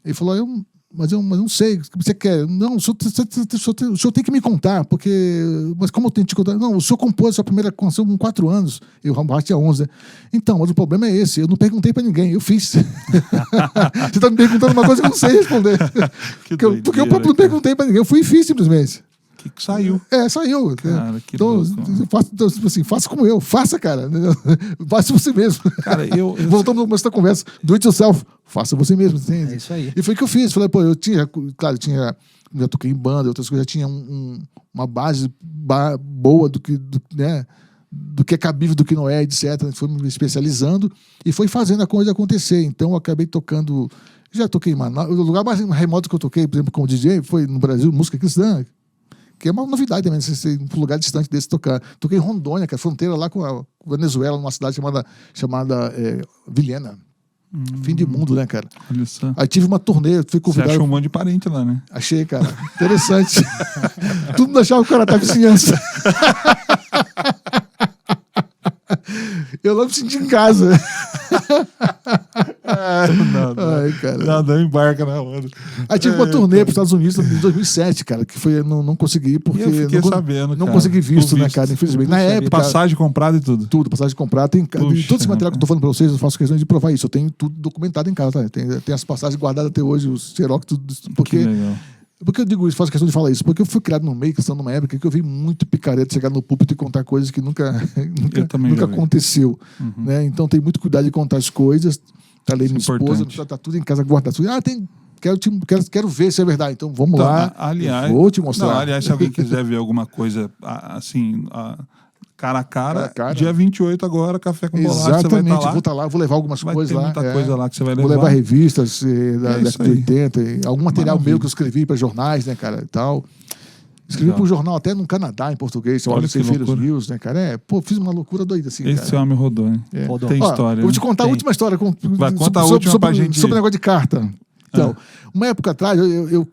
Ele falou, mas eu não sei, o que você quer? Não, o senhor tem que me contar, porque... Mas como eu tenho que te contar? Não, o senhor compôs a sua primeira canção com 4 anos, e o Rambo tinha 11, né? Então, mas o problema é esse, eu não perguntei pra ninguém, eu fiz. Você tá me perguntando uma coisa que eu não sei responder. Porque eu próprio não perguntei pra ninguém, eu fui e fiz simplesmente. Que saiu. Saiu. Cara, que então, faça como eu. Faça, cara. Faça você mesmo. Cara, Voltamos no começo da conversa. Do it yourself. Faça você mesmo. Entende? É isso aí. E foi o que eu fiz. Falei, pô, já toquei em banda, outras coisas, já tinha uma base boa do que é cabível, do que não é, etc. Foi me especializando e foi fazendo a coisa acontecer. Então, eu acabei tocando... Já toquei em Manaus. O lugar mais remoto que eu toquei, por exemplo, como DJ, foi no Brasil, música cristã, que é uma novidade também, você ir para um lugar distante desse tocar. Toquei em Rondônia, que é a fronteira lá com a Venezuela, numa cidade chamada Vilhena. Fim de mundo, né, cara? Olha só. Aí tive uma turnê, fui convidado. Você achou um monte de parente lá, né? Achei, cara. Interessante. Todo mundo achava que o cara tá vizinhança. Eu não me senti em casa. Nada, embarca na onda. Aí tive uma turnê para os Estados Unidos em 2007, cara, que foi, não consegui ir porque não consegui visto, né, cara, infelizmente. Na época... Passagem comprada e tudo. Tudo, passagem comprada. Todo esse material que eu tô falando para vocês, eu faço questão de provar isso. Eu tenho tudo documentado em casa, tá? Tem as passagens guardadas até hoje, os xerox, tudo. Porque eu digo isso, faço questão de falar isso? Porque eu fui criado no meio, questão numa época que eu vi muito picareta chegar no púlpito e contar coisas que nunca aconteceu. Né? Então tem muito cuidado de contar as coisas. Tá ali minha esposa, tá tudo em casa guardado. Quero ver se é verdade. Então vamos lá. Aliás, vou te mostrar. Aliás, se alguém quiser ver alguma coisa assim, cara a cara. Cara a cara. Dia 28 agora, café com bolacha. Você vai Exatamente, estar lá. vou estar lá, vou levar algumas Vai coisas ter lá. muita coisa lá que você vai Vou levar. levar revistas da É isso década de aí. 80, e algum material Maravilha. meu que eu escrevi para jornais, né, cara, e tal. Escrevi Legal. para um jornal até no Canadá, em português, Olha chamado que Ceifeiros loucura. News, né, cara? Fiz uma loucura doida assim, Esse cara. homem rodou, hein? É. Rodou. Tem Ó, história. eu vou te né? contar a Tem. última história. Vai, conta a última pra gente- Sobre o negócio de carta. Então, uma época atrás, eu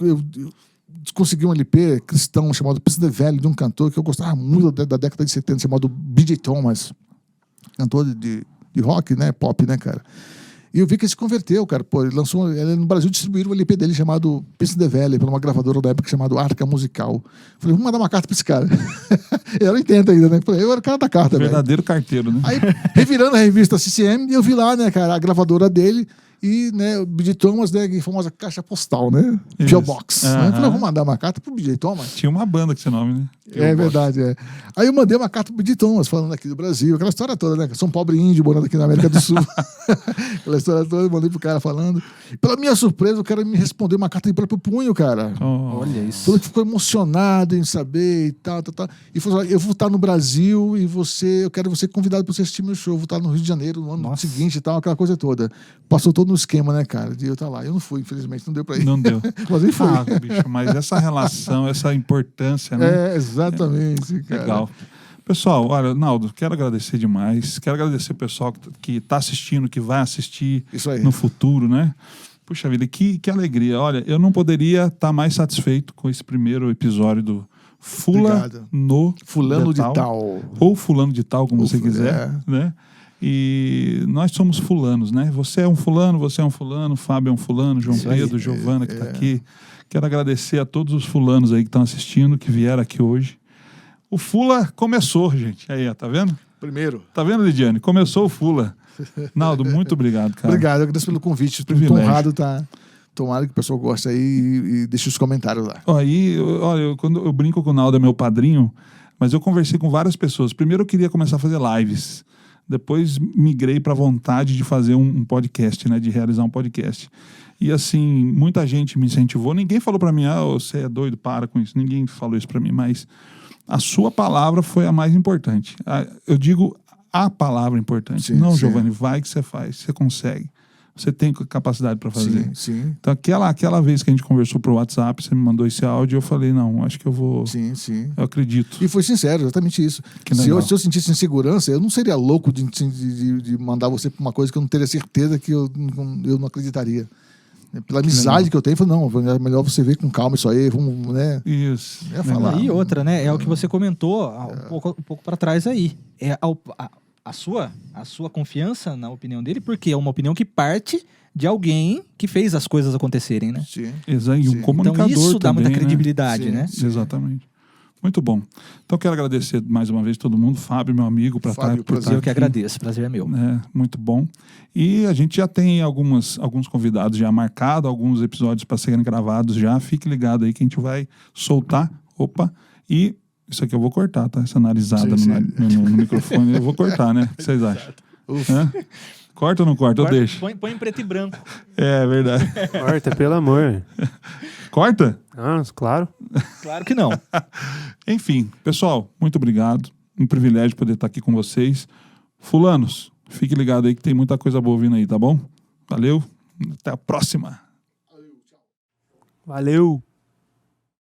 consegui um LP cristão chamado Pista de Velho, de um cantor que eu gostava muito da década de 70, chamado B.J. Thomas. Cantor de rock, né? Pop, né, cara? E eu vi que ele se converteu, cara. Pô, ele lançou... Ele, no Brasil distribuíram um LP dele chamado Pista de Velho, por uma gravadora da época chamada Arca Musical. Falei, vamos mandar uma carta pra esse cara. Eu era 80 ainda, né? Falei, eu era o cara da carta, velho. Verdadeiro carteiro, né? Aí, revirando a revista CCM, eu vi lá, né, cara, a gravadora dele e, né, o B.J. Thomas, né, a famosa caixa postal, né? Isso. P.O. Box. Né? Aham. Eu falei, vamos mandar uma carta pro B.J. Thomas. Tinha uma banda com esse nome, né? É verdade, é. Aí eu mandei uma carta pro B.J. Thomas, falando aqui do Brasil, aquela história toda, né? Sou um pobre índio morando aqui na América do Sul. Aquela história toda, eu mandei pro cara falando. E, pela minha surpresa, o cara me respondeu uma carta de próprio punho, cara. Oh, Olha isso. Falou que ficou emocionado em saber e tal. E falou assim, eu vou estar no Brasil e eu quero você convidado para você assistir meu show. Eu vou estar no Rio de Janeiro no ano Nossa. seguinte e tal, aquela coisa toda. Passou todo no esquema, né, cara, de eu estar lá. Eu não fui, infelizmente, não deu para ir. não deu. Mas ele foi. Ah, bicho, mas essa relação, essa importância, né? É, exatamente, cara. Legal. Pessoal, olha, Naldo, quero agradecer demais. Quero agradecer o pessoal que está assistindo, que vai assistir Isso aí. no futuro, né? Puxa vida, que alegria. Olha, eu não poderia estar mais satisfeito com esse primeiro episódio do Obrigado. Fulano de tal. Ou fulano de tal, como Ou você quiser, né? E nós somos fulanos, né? Você é um fulano, Fábio é um fulano, João Isso aí. Pedro, Giovana que está aqui. Quero agradecer a todos os fulanos aí que estão assistindo, que vieram aqui hoje. O Fula começou, gente. Aí, ó, tá vendo? Primeiro. Tá vendo, Lidiane? Começou o Fula. Naldo, muito obrigado, cara. Obrigado, eu agradeço pelo convite. Estou Privilégio. honrado, tá? Tomara que o pessoal goste aí e deixe os comentários lá. Ó, aí, olha, quando eu brinco com o Naldo, é meu padrinho, mas eu conversei com várias pessoas. Primeiro eu queria começar a fazer lives. Depois migrei para a vontade de fazer um podcast, né? De realizar um podcast. E assim, muita gente me incentivou. Ninguém falou para mim, você é doido, para com isso. Ninguém falou isso para mim, mas a sua palavra foi a mais importante. Eu digo a palavra importante. Sim, Não, sim. Giovanni, vai que você faz, você consegue. Você tem capacidade para fazer. Sim, sim. Então, aquela vez que a gente conversou pro WhatsApp, você me mandou esse áudio, eu falei, não, acho que eu vou... Sim, sim. Eu acredito. E foi sincero, exatamente isso. Que Se eu legal. sentisse insegurança, eu não seria louco de mandar você para uma coisa que eu não teria certeza que eu não acreditaria. Pela amizade que eu tenho, eu falei, não, é melhor você ver com calma isso aí, vamos, né? Isso. Eu ia falar. E outra, né? É o que você comentou um pouco para trás aí. É a sua confiança na opinião dele, porque é uma opinião que parte de alguém que fez as coisas acontecerem, né? Sim. Exato. E Sim. um comunicador Então isso dá também, muita né? credibilidade, Sim. né? Exatamente. Muito bom. Então, quero agradecer mais uma vez todo mundo. Fábio, meu amigo, Fábio, por prazer. Eu que aqui. agradeço, prazer é meu. Muito bom. E a gente já tem alguns convidados já marcados, alguns episódios para serem gravados já. Fique ligado aí que a gente vai soltar. Opa! E isso aqui eu vou cortar, tá? Essa narizada Sim, no microfone eu vou cortar, né? O que vocês acham? Ufa. Hã? Corta ou não corta? Eu deixo. Põe em preto e branco. É verdade. Corta, pelo amor. Corta? Ah, claro. Claro que não. Enfim, pessoal, muito obrigado. Um privilégio poder estar aqui com vocês. Fulanos, fique ligado aí que tem muita coisa boa vindo aí, tá bom? Valeu, até a próxima. Valeu.